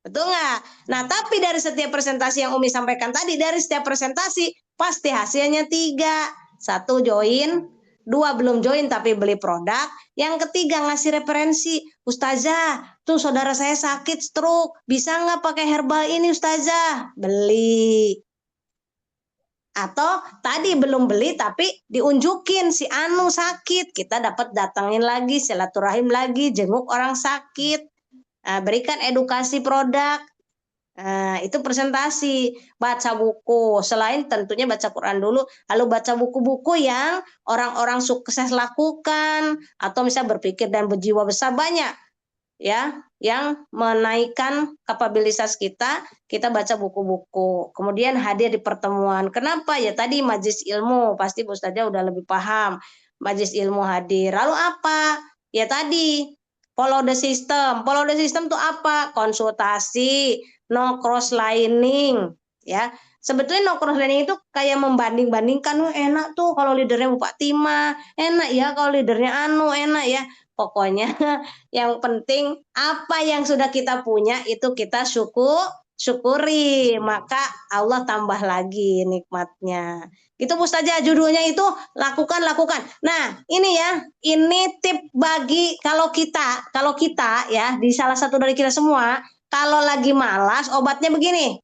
Betul nggak? Nah, tapi dari setiap presentasi yang Umi sampaikan tadi, dari setiap presentasi, pasti hasilnya 3. 1 join, 2 belum join tapi beli produk, yang ketiga ngasih referensi. Ustazah, tuh saudara saya sakit stroke, bisa nggak pakai herbal ini Ustazah? Beli. Atau tadi belum beli tapi diunjukin si Anu sakit, kita dapat datangin lagi, silaturahim lagi, jenguk orang sakit, berikan edukasi produk. Itu presentasi. Baca buku, selain tentunya baca Quran dulu, lalu baca buku-buku yang orang-orang sukses lakukan, atau misalnya berpikir dan berjiwa besar, banyak ya yang menaikkan kapabilitas kita baca buku-buku, kemudian hadir di pertemuan. Kenapa? Ya tadi majelis ilmu, pasti Bu Ustazah udah lebih paham, majelis ilmu hadir. Lalu apa? Ya tadi Follow the system. Follow the system tuh apa? Konsultasi, no cross lining, ya. Sebetulnya no cross lining itu kayak membanding-bandingkan, enak tuh kalau leadernya Bu Fatimah, enak ya kalau leadernya Anu, enak ya. Pokoknya yang penting apa yang sudah kita punya itu kita syukuri, maka Allah tambah lagi nikmatnya. Itu Bu Ustazah, judulnya itu lakukan. Nah, ini ya, ini tip bagi kalau kita ya, di salah satu dari kita semua, kalau lagi malas, obatnya begini.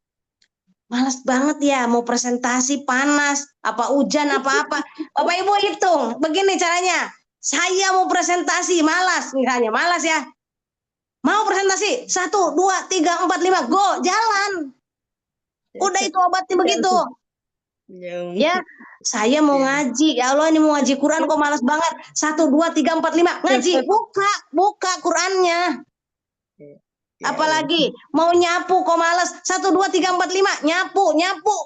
Malas banget ya, mau presentasi panas, apa hujan, apa-apa. Bapak Ibu hitung, begini caranya. Saya mau presentasi, malas, misalnya malas ya. Mau presentasi, 1, 2, 3, 4, 5, go, jalan. Udah itu obatnya begitu. Ya, saya mau ngaji. Ya Allah, ini mau ngaji Quran kok malas banget. 1, 2, 3, 4, 5, ngaji. Buka Qurannya. Apalagi mau nyapu kok malas. 1, 2, 3, 4, 5, nyapu.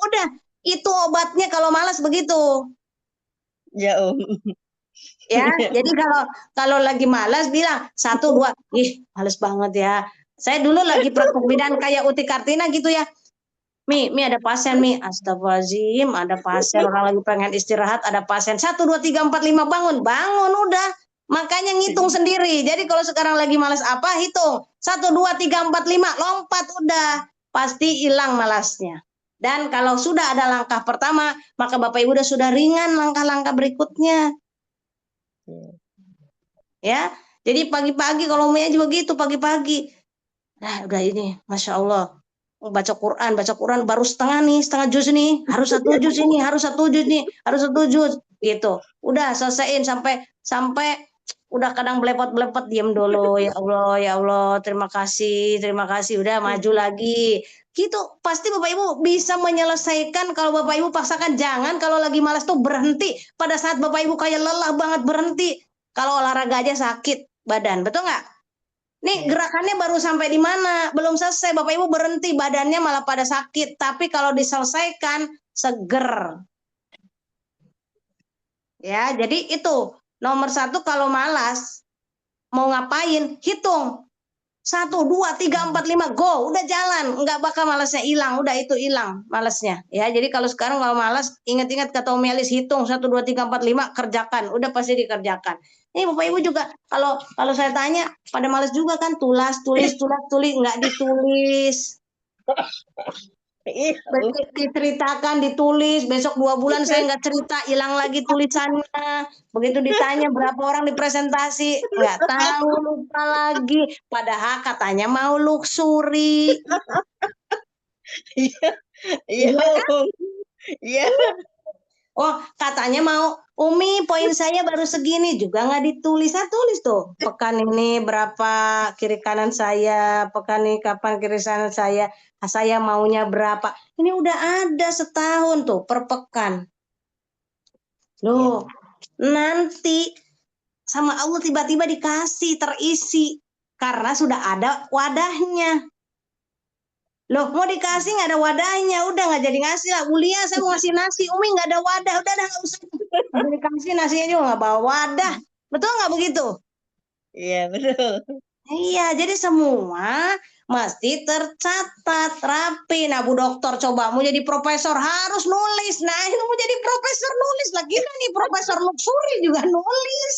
Udah, itu obatnya kalau malas begitu. Ya, Ya, jadi kalau lagi malas bilang 1, 2, malas banget ya. Saya dulu lagi praktek bidan kayak Uti Kartina gitu ya. Mi ada pasien, Mi. Astagfirullahaladzim, ada pasien, orang lagi pengen istirahat, ada pasien. 1, 2, 3, 4, 5, bangun, udah. Makanya ngitung sendiri. Jadi kalau sekarang lagi malas apa, hitung. 1, 2, 3, 4, 5, lompat, udah. Pasti hilang malasnya. Dan kalau sudah ada langkah pertama, maka Bapak Ibu sudah ringan langkah-langkah berikutnya. Ya, jadi pagi-pagi kalau Umi aja begitu, pagi-pagi. Nah, udah ini, Masya Allah. Baca Quran baru setengah juz nih, harus 1 juz ini, harus 1 juz gitu. Udah selesaiin sampai udah kadang belepot diam dulu, ya Allah, terima kasih, udah maju lagi. Gitu, pasti Bapak Ibu bisa menyelesaikan. Kalau Bapak Ibu paksakan, jangan kalau lagi malas tuh berhenti. Pada saat Bapak Ibu kayak lelah banget berhenti. Kalau olahraga aja sakit badan, betul nggak? Nih gerakannya baru sampai di mana? Belum selesai, Bapak Ibu berhenti, badannya malah pada sakit. Tapi kalau diselesaikan, seger. Ya, jadi itu nomor 1 kalau malas, mau ngapain? Hitung. 1, 2, 3, 4, 5, go, udah jalan. Nggak bakal malasnya hilang, udah itu hilang malasnya. Ya, jadi kalau sekarang kalau malas, ingat-ingat kata Umi Alis, hitung 1, 2, 3, 4, 5, kerjakan. Udah pasti dikerjakan. Ini Bapak Ibu juga kalau saya tanya pada malas juga kan, tulis, nggak ditulis. Diceritakan, ditulis, besok 2 bulan saya nggak cerita, hilang lagi tulisannya. Begitu ditanya berapa orang di presentasi, nggak tahu, lupa lagi. Padahal katanya mau luksuri. Iya. Oh, katanya mau, Umi poin saya baru segini, juga nggak ditulis. Saya tulis tuh, pekan ini berapa kiri kanan saya, pekan ini kapan kiri kanan saya maunya berapa. Ini udah ada setahun tuh per pekan. Loh, nanti sama Allah tiba-tiba dikasih terisi karena sudah ada wadahnya. Loh, mau dikasih nggak ada wadahnya, udah nggak jadi ngasih lah. Mulia, saya mau ngasih nasi, Umi nggak ada wadah, udah nggak usah. Dikasih nasinya juga nggak bawa wadah, betul nggak begitu? Iya, betul. Iya, jadi semua mesti tercatat rapi. Nah, Bu Dokter, coba mau jadi profesor harus nulis. Nah, ini mau jadi profesor nulis lagi nih, Profesor Luxury juga nulis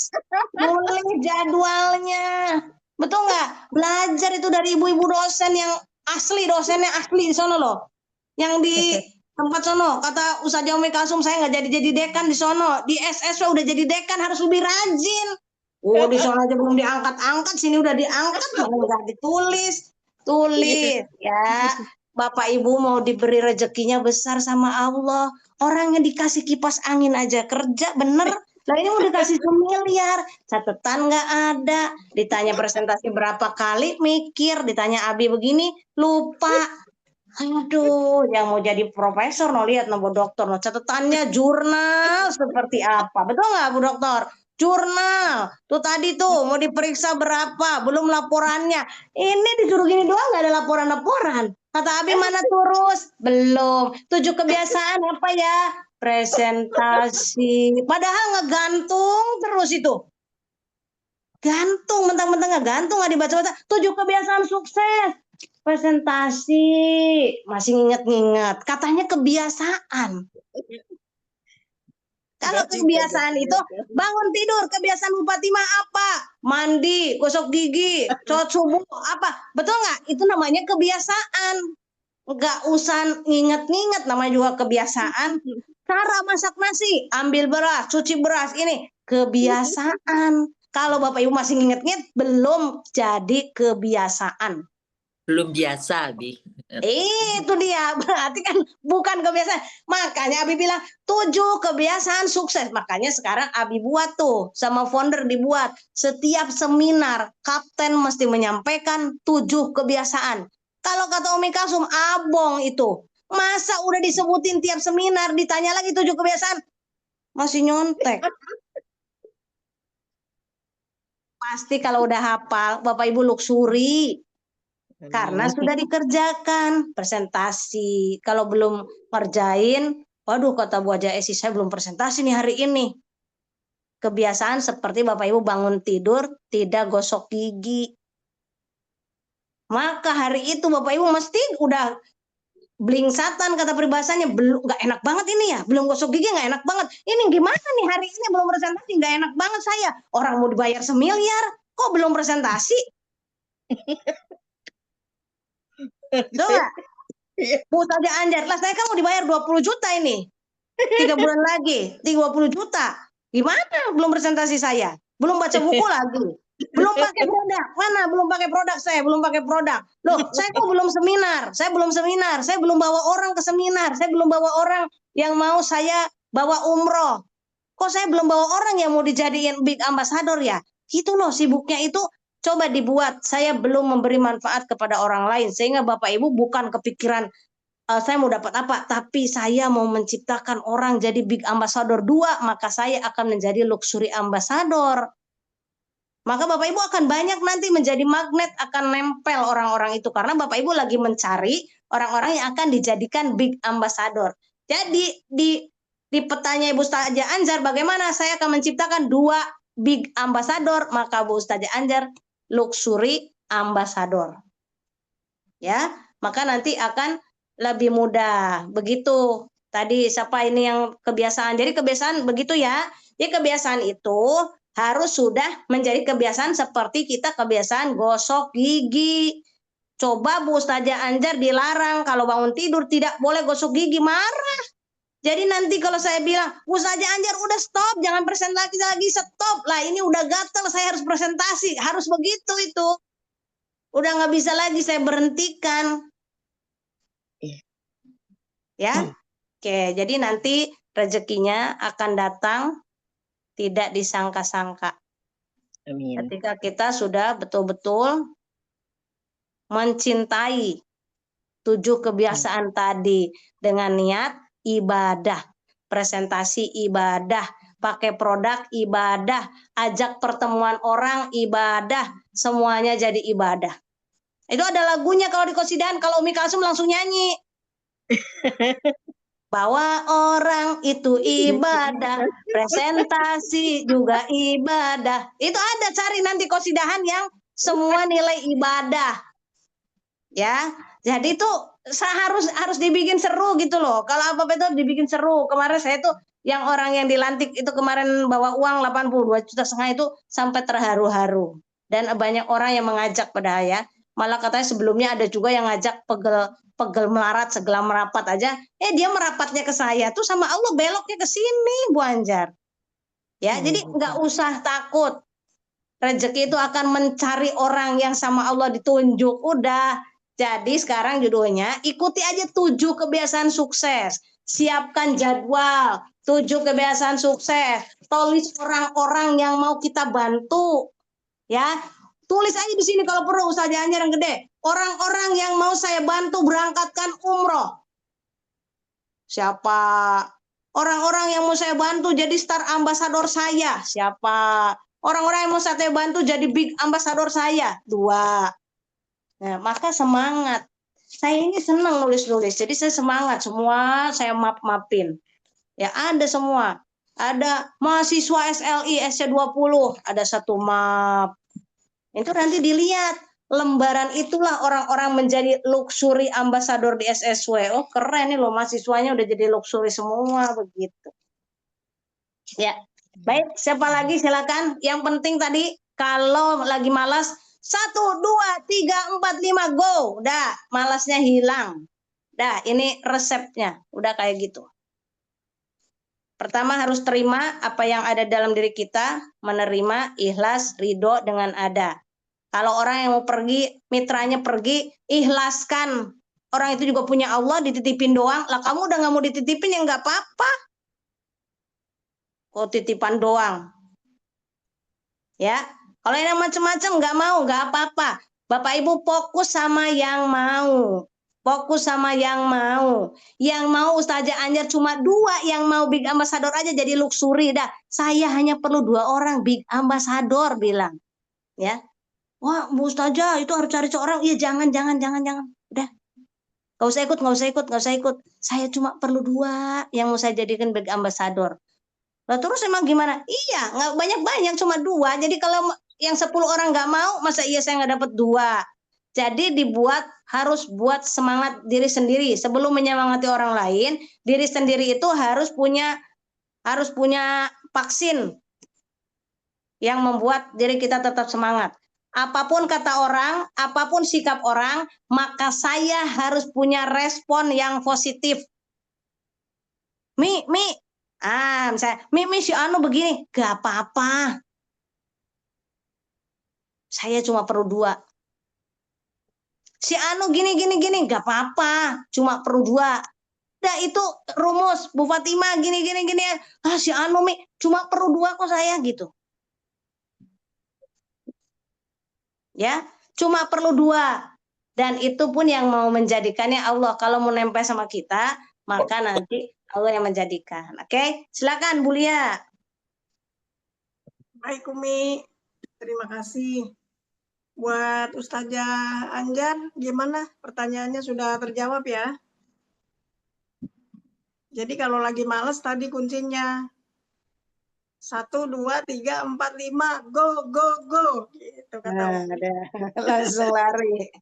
jadwalnya, betul nggak? Belajar itu dari ibu-ibu dosen yang dosennya asli di sono loh, yang di tempat sono. Kata Ustazah Umi Kalsum, saya nggak jadi dekan di sono, di SSW udah jadi dekan, harus lebih rajin. Oh, di sono aja belum diangkat-angkat, sini udah diangkat, nggak ditulis ya. Bapak Ibu mau diberi rezekinya besar sama Allah, orang yang dikasih kipas angin aja kerja bener. Nah, ini mau dikasih 1 miliar, catatan nggak ada. Ditanya presentasi berapa kali, mikir. Ditanya Abi begini, lupa. Aduh, yang mau jadi profesor, lihat Bu Dokter, catatannya jurnal seperti apa. Betul nggak Bu Dokter? Jurnal. Tuh tadi tuh mau diperiksa berapa, belum laporannya. Ini disuruh gini doang, nggak ada laporan. Kata Abi, mana terus? Belum. 7 kebiasaan apa ya? Presentasi. Padahal ngegantung terus itu. Gantung, mentang-mentang nggak gantung, nggak dibaca-baca. 7 kebiasaan sukses. Presentasi, masih nginget-nginget. Katanya kebiasaan. Kalau kebiasaan itu bangun tidur, kebiasaan Bupati mah apa? Mandi, gosok gigi, sholat subuh, apa? Betul nggak? Itu namanya kebiasaan. Nggak usah nginget-nginget, namanya juga kebiasaan. Cara masak nasi, ambil beras, cuci beras, ini kebiasaan. Kalau Bapak Ibu masih nginget-nginget, belum jadi kebiasaan. Belum biasa, Abi. Itu dia, berarti kan bukan kebiasaan. Makanya Abi bilang 7 kebiasaan sukses. Makanya sekarang Abi buat tuh, sama founder dibuat. Setiap seminar, kapten mesti menyampaikan 7 kebiasaan. Kalau kata Umi Kasum, abong itu. Masa udah disebutin tiap seminar, ditanya lagi 7 kebiasaan. Masih nyontek. Pasti kalau udah hafal, Bapak Ibu luksuri. Karena sudah dikerjakan presentasi. Kalau belum ngerjain, waduh kata Bu Haja Esi, saya belum presentasi nih hari ini. Kebiasaan seperti Bapak Ibu bangun tidur, tidak gosok gigi. Maka hari itu Bapak Ibu mesti udah blingsatan, kata peribahasanya, belum, nggak enak banget ini ya, belum gosok gigi nggak enak banget. Ini gimana nih hari ini belum presentasi, nggak enak banget saya. Orang mau dibayar 1 miliar, kok belum presentasi? Coba, Bu Ustazah Anjar, lah saya kan mau dibayar 20 juta ini. 3 bulan lagi, 30 juta. Gimana belum presentasi saya? Belum baca buku lagi. Belum pakai produk. Mana belum pakai produk saya? Belum pakai produk. Loh, saya kok belum seminar? Saya belum seminar. Saya belum bawa orang ke seminar. Saya belum bawa orang yang mau saya bawa umroh. Kok saya belum bawa orang yang mau dijadiin big ambassador ya? Gitu loh, sibuknya itu. Coba dibuat, saya belum memberi manfaat kepada orang lain, sehingga Bapak Ibu bukan kepikiran saya mau dapat apa, tapi saya mau menciptakan orang jadi big ambassador 2, maka saya akan menjadi luxury ambassador. Maka Bapak Ibu akan banyak nanti menjadi magnet, akan nempel orang-orang itu, karena Bapak Ibu lagi mencari orang-orang yang akan dijadikan big ambassador. Jadi di petanya Ibu Ustazah Anjar, bagaimana saya akan menciptakan 2 big ambassador, maka Bu Ustazah Anjar luxury ambassador. Ya, maka nanti akan lebih mudah. Begitu. Tadi siapa ini yang kebiasaan. Jadi kebiasaan begitu ya. Jadi kebiasaan itu harus sudah menjadi kebiasaan seperti kita kebiasaan gosok gigi. Coba Bu Ustazah Anjar dilarang kalau bangun tidur tidak boleh gosok gigi, marah. Jadi nanti kalau saya bilang, Bu Ustazah Anjar udah stop, jangan presentasi lagi, stop. Lah ini udah gatel, saya harus presentasi. Harus begitu itu. Udah nggak bisa lagi, saya berhentikan. Ya, oke. Jadi nanti rezekinya akan datang tidak disangka-sangka. Amin. Ketika kita sudah betul-betul mencintai 7 kebiasaan tadi dengan niat ibadah, presentasi ibadah, pakai produk ibadah, ajak pertemuan orang ibadah, semuanya jadi ibadah. Itu ada lagunya kalau di Qasidahan, kalau Umi Kasum langsung nyanyi. Bahwa orang itu ibadah, presentasi juga ibadah. Itu ada, cari nanti Qasidahan yang semua nilai ibadah. Ya, jadi itu harus dibikin seru gitu loh. Kalau apa-apa itu dibikin seru. Kemarin saya tuh yang orang yang dilantik itu kemarin bawa uang 82,5 juta itu sampai terharu-haru. Dan banyak orang yang mengajak pada ya. Malah katanya sebelumnya ada juga yang ngajak pegel melarat segala merapat aja. Dia merapatnya ke saya tuh sama Allah beloknya ke sini, Bu Anjar. Ya, jadi nggak usah takut. Rezeki itu akan mencari orang yang sama Allah ditunjuk. Udah. Jadi sekarang judulnya ikuti aja 7 kebiasaan sukses. Siapkan jadwal 7 kebiasaan sukses. Tulis orang-orang yang mau kita bantu. Ya, tulis aja di sini kalau perlu Ustazah Anjar yang gede. Orang-orang yang mau saya bantu berangkatkan umroh. Siapa? Orang-orang yang mau saya bantu jadi star ambassador saya. Siapa? Orang-orang yang mau saya bantu jadi big ambassador saya. 2. Nah, maka semangat. Saya ini senang nulis-nulis. Jadi saya semangat. Semua saya map-mapin. Ya, ada semua. ada mahasiswa SLI SC20, ada 1 map. Itu nanti dilihat lembaran itulah orang-orang menjadi luxury ambassador di SSW. Oh keren nih loh, mahasiswanya udah jadi luxury semua begitu. Ya, baik. Siapa lagi silakan. Yang penting tadi kalau lagi malas 1, 2, 3, 4, 5 go. Udah, malasnya hilang. Dah, ini resepnya. Udah kayak gitu. Pertama harus terima apa yang ada dalam diri kita, menerima, ikhlas, ridho dengan ada. Kalau orang yang mau pergi, mitranya pergi, ikhlaskan. Orang itu juga punya Allah, dititipin doang. Lah kamu udah nggak mau dititipin ya nggak apa-apa. Oh titipan doang. Ya, kalau yang macam-macam nggak mau, nggak apa-apa. Bapak Ibu fokus sama yang mau. Fokus sama yang mau. Yang mau Ustazah Anjar cuma 2 yang mau big ambassador aja jadi luxury dah. Saya hanya perlu 2 orang big ambassador bilang. Ya. Wah, Bu Ustazah itu harus cari seorang. Iya, jangan. Udah. Nggak usah ikut. Saya cuma perlu 2 yang mau saya jadikan big ambassador. Nah, terus emang gimana? Iya, nggak banyak-banyak, cuma 2. Jadi kalau yang 10 orang nggak mau, masa iya saya nggak dapat 2? Jadi harus buat semangat diri sendiri. Sebelum menyemangati orang lain, diri sendiri itu harus punya vaksin yang membuat diri kita tetap semangat. Apapun kata orang, apapun sikap orang, maka saya harus punya respon yang positif. Misalnya, Mi si Anu begini, gak apa-apa. Saya cuma perlu 2. Si Anu gini, gak apa-apa. Cuma perlu 2. Dah itu rumus, Bu Fatimah gini. Si Anu Mi, cuma perlu 2 kok saya gitu. Ya, cuma perlu 2. Dan itu pun yang mau menjadikannya Allah. Kalau mau nempel sama kita, maka nanti Allah yang menjadikan. Oke, silakan Bu Lia. Baik Umi, terima kasih. Buat Ustazah Anjar, gimana? Pertanyaannya sudah terjawab ya? Jadi kalau lagi males tadi kuncinya 1, 2, 3, 4, 5, go, gitu kata Umi. Langsung lari.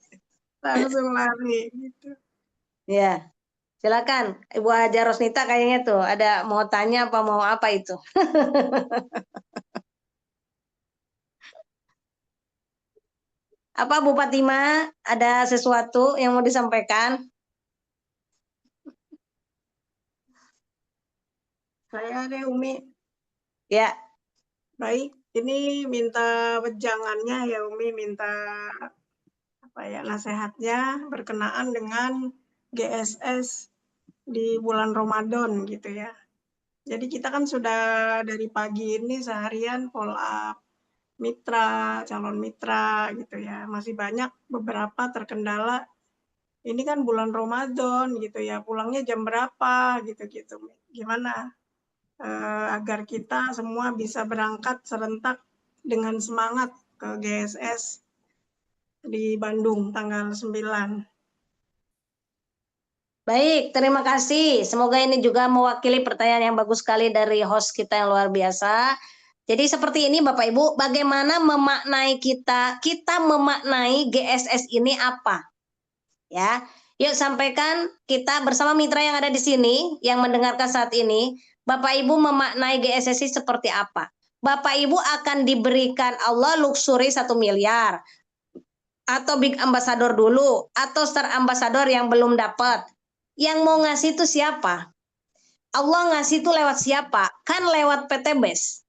Langsung lari, gitu. Ya, silakan Ibu Haja Rosnita kayaknya tuh ada mau tanya apa mau apa itu. Apa Bu Fatimah, ada sesuatu yang mau disampaikan? Saya deh Umi. Ya. Baik, ini minta wejangannya ya Umi, minta nasihatnya berkenaan dengan GSS di bulan Ramadan gitu ya. Jadi kita kan sudah dari pagi ini seharian follow up mitra, calon mitra gitu ya. Masih banyak beberapa terkendala. Ini kan bulan Ramadan gitu ya, pulangnya jam berapa gitu-gitu. Gimana agar kita semua bisa berangkat serentak dengan semangat ke GSS di Bandung tanggal 9. Baik, terima kasih. Semoga ini juga mewakili pertanyaan yang bagus sekali dari host kita yang luar biasa. Jadi seperti ini Bapak Ibu, bagaimana memaknai kita memaknai GSS ini apa? Ya, yuk sampaikan kita bersama mitra yang ada di sini, yang mendengarkan saat ini, Bapak Ibu memaknai GSS ini seperti apa? Bapak Ibu akan diberikan Allah luxury 1 miliar, atau big ambassador dulu, atau star ambassador yang belum dapat. Yang mau ngasih itu siapa? Allah ngasih itu lewat siapa? Kan lewat PT BES.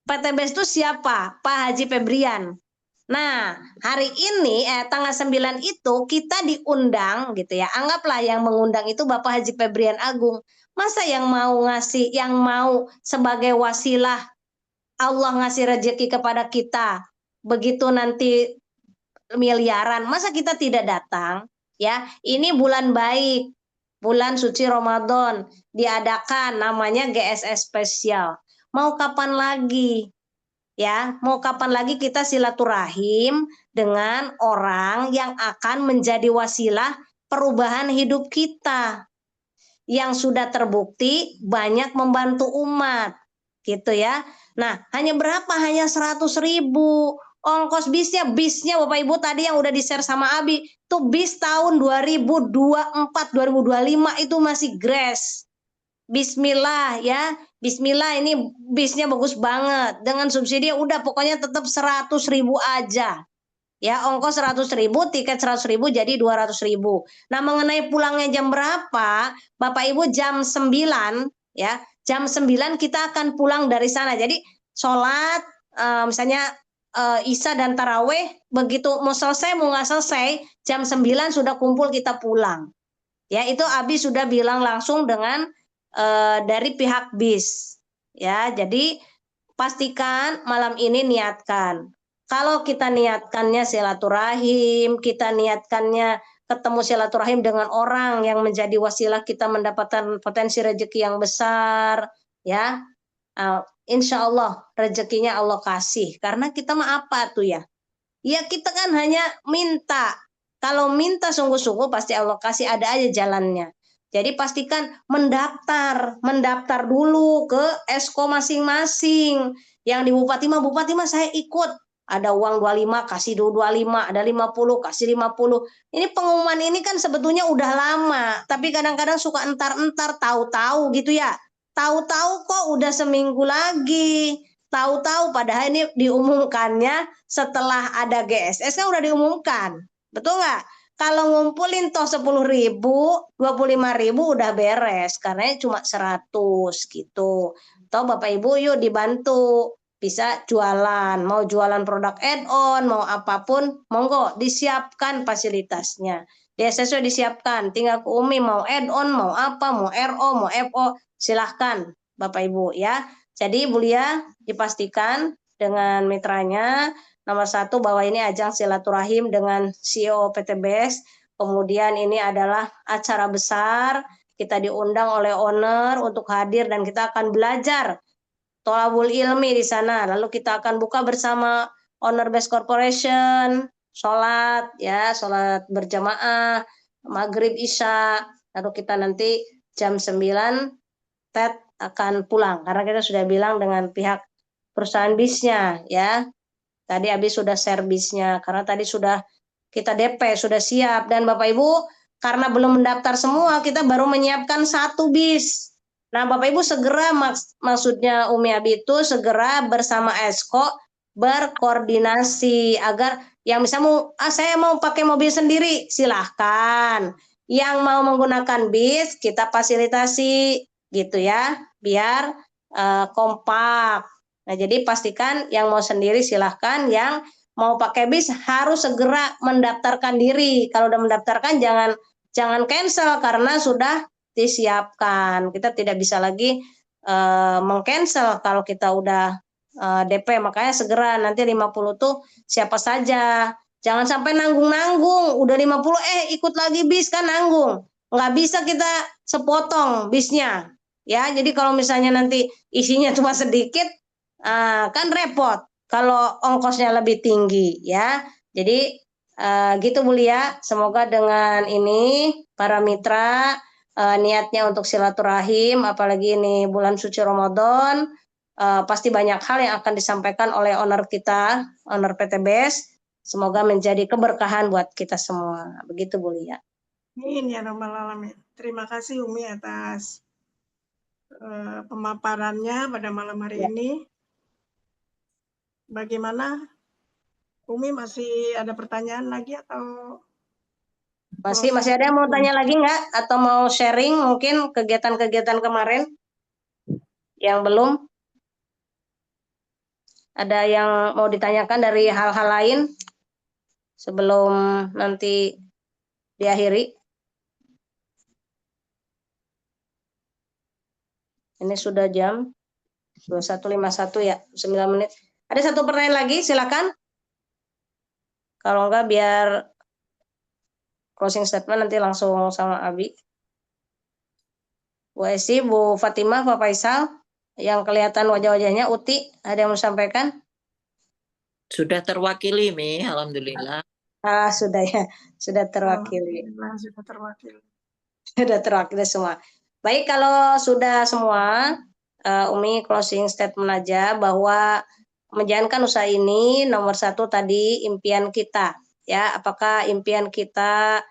PT BES itu siapa? Pak Haji Febrian. Nah, hari ini tanggal 9 itu kita diundang gitu ya. Anggaplah yang mengundang itu Bapak Haji Febrian Agung. Masa yang mau ngasih, yang mau sebagai wasilah Allah ngasih rezeki kepada kita. Begitu nanti miliaran, masa kita tidak datang? Ya, ini bulan baik. Bulan suci Ramadan diadakan namanya GSS spesial. Mau kapan lagi? Ya, mau kapan lagi kita silaturahim dengan orang yang akan menjadi wasilah perubahan hidup kita, yang sudah terbukti banyak membantu umat. gitu ya. Nah, hanya berapa? Hanya 100.000. Ongkos bisnya Bapak Ibu tadi yang udah di-share sama Abi, tuh bis tahun 2024, 2025 itu masih gratis. Bismillah ya, Bismillah ini bisnya bagus banget. Dengan subsidi udah pokoknya tetap 100.000 aja. Ya, ongkos 100.000, tiket 100.000 jadi 200.000. Nah, mengenai pulangnya jam berapa? Bapak Ibu jam 9 ya. Jam 9 kita akan pulang dari sana. Jadi sholat misalnya Isya dan Taraweh, begitu mau selesai mau nggak selesai, jam 9 sudah kumpul kita pulang. Ya, itu Abi sudah bilang langsung dengan dari pihak bis. Ya, jadi pastikan malam ini niatkan. Kalau kita niatkannya silaturahim, kita niatkannya ketemu silaturahim dengan orang yang menjadi wasilah kita mendapatkan potensi rezeki yang besar, ya. Insya Allah rezekinya Allah kasih. Karena kita mah apa tuh ya? Ya kita kan hanya minta. Kalau minta sungguh-sungguh pasti Allah kasih, ada aja jalannya. Jadi pastikan mendaftar dulu ke esko masing-masing. Yang di Bupati mah saya ikut. Ada uang 25 kasih 25, ada 50 kasih 50. Ini pengumuman ini kan sebetulnya udah lama, tapi kadang-kadang suka entar-entar, tahu-tahu gitu ya. Tahu-tahu kok udah seminggu lagi. Tahu-tahu padahal ini diumumkannya setelah ada GSS kan udah diumumkan. Betul nggak? Kalau ngumpulin toh 10.000, 25.000 udah beres karena cuma 100 gitu. Toh Bapak Ibu yuk dibantu, bisa jualan, mau jualan produk add-on, mau apapun, monggo disiapkan fasilitasnya. DSSW disiapkan, tinggal ke Umi mau add-on, mau apa, mau RO, mau FO, silahkan Bapak Ibu ya. Jadi Bu Lia dipastikan dengan mitranya, nomor 1 bahwa ini ajang silaturahim dengan CEO PTBS. Kemudian ini adalah acara besar, kita diundang oleh owner untuk hadir dan kita akan belajar tolabul ilmi di sana. Lalu kita akan buka bersama owner Best Corporation, sholat ya, sholat berjamaah, maghrib isya. Lalu kita nanti jam 9 TED akan pulang karena kita sudah bilang dengan pihak perusahaan bisnya ya. Tadi Abi sudah share bisnya karena tadi sudah kita DP, sudah siap. Dan Bapak Ibu karena belum mendaftar semua, kita baru menyiapkan 1 bis. Nah Bapak Ibu segera, maksudnya Umi Abi itu segera bersama Esko berkoordinasi agar yang bisa saya mau pakai mobil sendiri, silahkan. Yang mau menggunakan bis kita fasilitasi gitu ya, biar kompak. Nah, jadi pastikan yang mau sendiri silahkan, yang mau pakai bis harus segera mendaftarkan diri. Kalau udah mendaftarkan jangan cancel karena sudah disiapkan. Kita tidak bisa lagi meng-cancel kalau kita udah DP, makanya segera nanti 50 tuh siapa saja. Jangan sampai nanggung-nanggung, udah 50 ikut lagi bis kan nanggung. Nggak bisa kita sepotong bisnya. Ya, jadi kalau misalnya nanti isinya cuma sedikit, kan repot kalau ongkosnya lebih tinggi ya. Jadi gitu Bu Lia, semoga dengan ini para mitra niatnya untuk silaturahim, apalagi ini bulan suci Ramadan, pasti banyak hal yang akan disampaikan oleh owner kita, owner PTBS. Semoga menjadi keberkahan buat kita semua. Begitu Bu Lia. Amin ya rabbal alamin. Terima kasih Umi atas pemaparannya pada malam hari ini. Bagaimana? Umi masih ada pertanyaan lagi atau? Masih ada yang mau tanya lagi nggak? Atau mau sharing mungkin kegiatan-kegiatan kemarin yang belum? Ada yang mau ditanyakan dari hal-hal lain sebelum nanti diakhiri? Ini sudah jam 21.51 ya, 9 menit. Ada 1 pertanyaan lagi, silakan. Kalau enggak biar closing statement nanti langsung sama Abi. Bu Esi, Bu Fatimah, Pak Faisal, yang kelihatan wajah-wajahnya, Uti, ada yang mau disampaikan? Sudah terwakili, Mi, alhamdulillah. Sudah ya, sudah terwakili. Sudah terwakili. Sudah terwakili semua. Baik, kalau sudah semua, Umi closing statement aja bahwa menjalankan usaha ini nomor satu tadi impian kita, ya. Apakah impian kita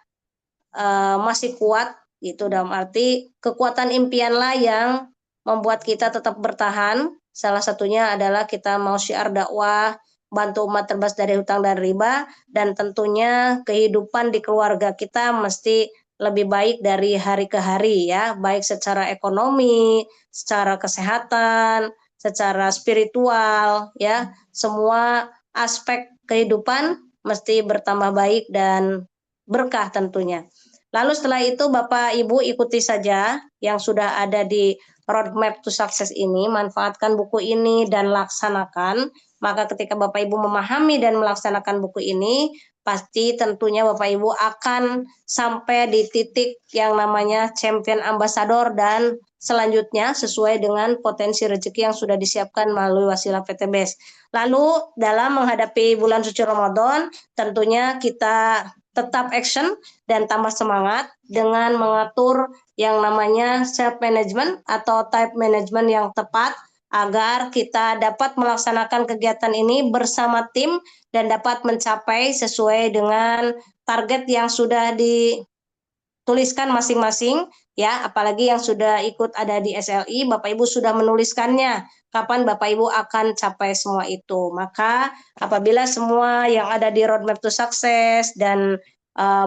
masih kuat? Gitu, dalam arti kekuatan impianlah yang membuat kita tetap bertahan. Salah satunya adalah kita mau syiar dakwah, bantu umat terbebas dari hutang dan riba, dan tentunya kehidupan di keluarga kita mesti lebih baik dari hari ke hari, ya, baik secara ekonomi, secara kesehatan, secara spiritual, ya, semua aspek kehidupan mesti bertambah baik dan berkah tentunya. Lalu setelah itu Bapak Ibu ikuti saja yang sudah ada di roadmap to success ini, manfaatkan buku ini dan laksanakan. Maka ketika Bapak Ibu memahami dan melaksanakan buku ini, pasti tentunya Bapak Ibu akan sampai di titik yang namanya champion ambassador dan selanjutnya sesuai dengan potensi rezeki yang sudah disiapkan melalui wasilah PTBS. Lalu dalam menghadapi bulan suci Ramadan, tentunya kita tetap action dan tambah semangat dengan mengatur yang namanya self management atau type management yang tepat agar kita dapat melaksanakan kegiatan ini bersama tim dan dapat mencapai sesuai dengan target yang sudah dituliskan masing-masing, ya, apalagi yang sudah ikut ada di SLI, Bapak Ibu sudah menuliskannya kapan Bapak Ibu akan capai semua itu. Maka apabila semua yang ada di roadmap to success dan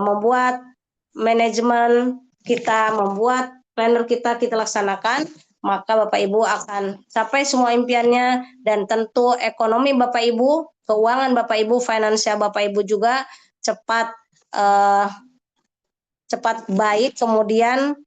membuat manajemen kita, membuat planner kita laksanakan, maka Bapak Ibu akan capai semua impiannya dan tentu ekonomi Bapak Ibu, keuangan Bapak Ibu, finansial Bapak Ibu juga cepat baik, kemudian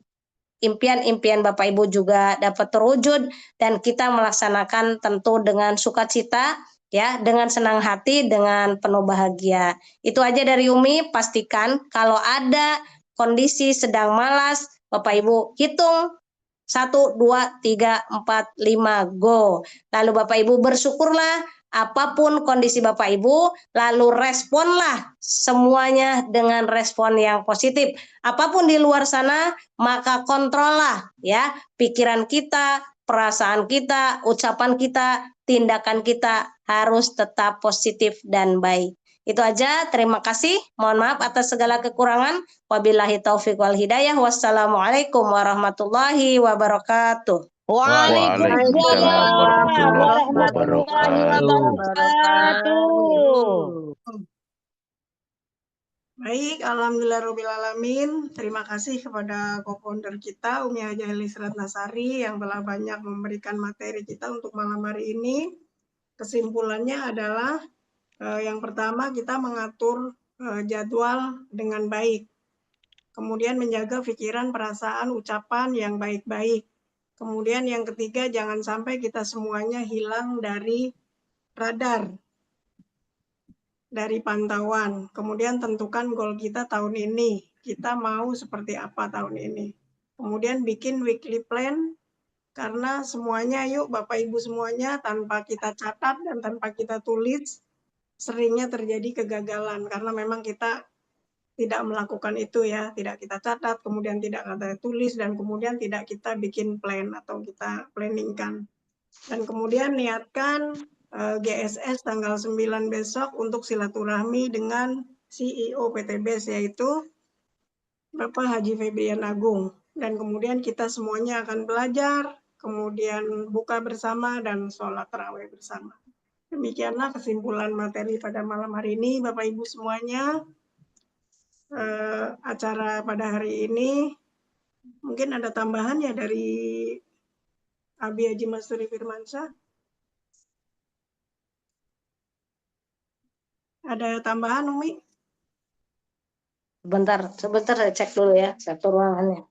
impian-impian Bapak Ibu juga dapat terwujud dan kita melaksanakan tentu dengan sukacita, ya, dengan senang hati, dengan penuh bahagia. Itu aja dari Umi. Pastikan kalau ada kondisi sedang malas, Bapak Ibu hitung 1, 2, 3, 4, 5, go. Lalu Bapak Ibu bersyukurlah apapun kondisi Bapak Ibu, lalu responlah semuanya dengan respon yang positif. Apapun di luar sana, maka kontrollah, ya, pikiran kita, perasaan kita, ucapan kita, tindakan kita harus tetap positif dan baik. Itu aja, terima kasih. Mohon maaf atas segala kekurangan. Wabillahi taufiq wal hidayah. Wassalamualaikum warahmatullahi wabarakatuh. Waalaikumsalam warahmatullahi wabarakatuh. Baik, alhamdulillahirabbil alamin. Terima kasih kepada co-founder kita Umi Hajah Elis Ratnasari yang telah banyak memberikan materi kita untuk malam hari ini. Kesimpulannya adalah yang pertama kita mengatur jadwal dengan baik. Kemudian menjaga pikiran, perasaan, ucapan yang baik-baik. Kemudian yang ketiga, jangan sampai kita semuanya hilang dari radar, dari pantauan. Kemudian tentukan goal kita tahun ini. Kita mau seperti apa tahun ini. Kemudian bikin weekly plan, karena semuanya, yuk Bapak Ibu semuanya, tanpa kita catat dan tanpa kita tulis, seringnya terjadi kegagalan. Karena memang kita tidak melakukan itu, ya, tidak kita catat, kemudian tidak kita tulis, dan kemudian tidak kita bikin plan atau kita planningkan. Dan kemudian niatkan GSS tanggal 9 besok untuk silaturahmi dengan CEO PTBS, yaitu Bapak Haji Febrian Agung. Dan kemudian kita semuanya akan belajar, kemudian buka bersama dan sholat tarawih bersama. Demikianlah kesimpulan materi pada malam hari ini, Bapak Ibu semuanya. Acara pada hari ini mungkin ada tambahan ya dari Abi Haji Masturi Firmansyah. Ada tambahan, Umi? Sebentar saya cek dulu ya, satu ruangannya.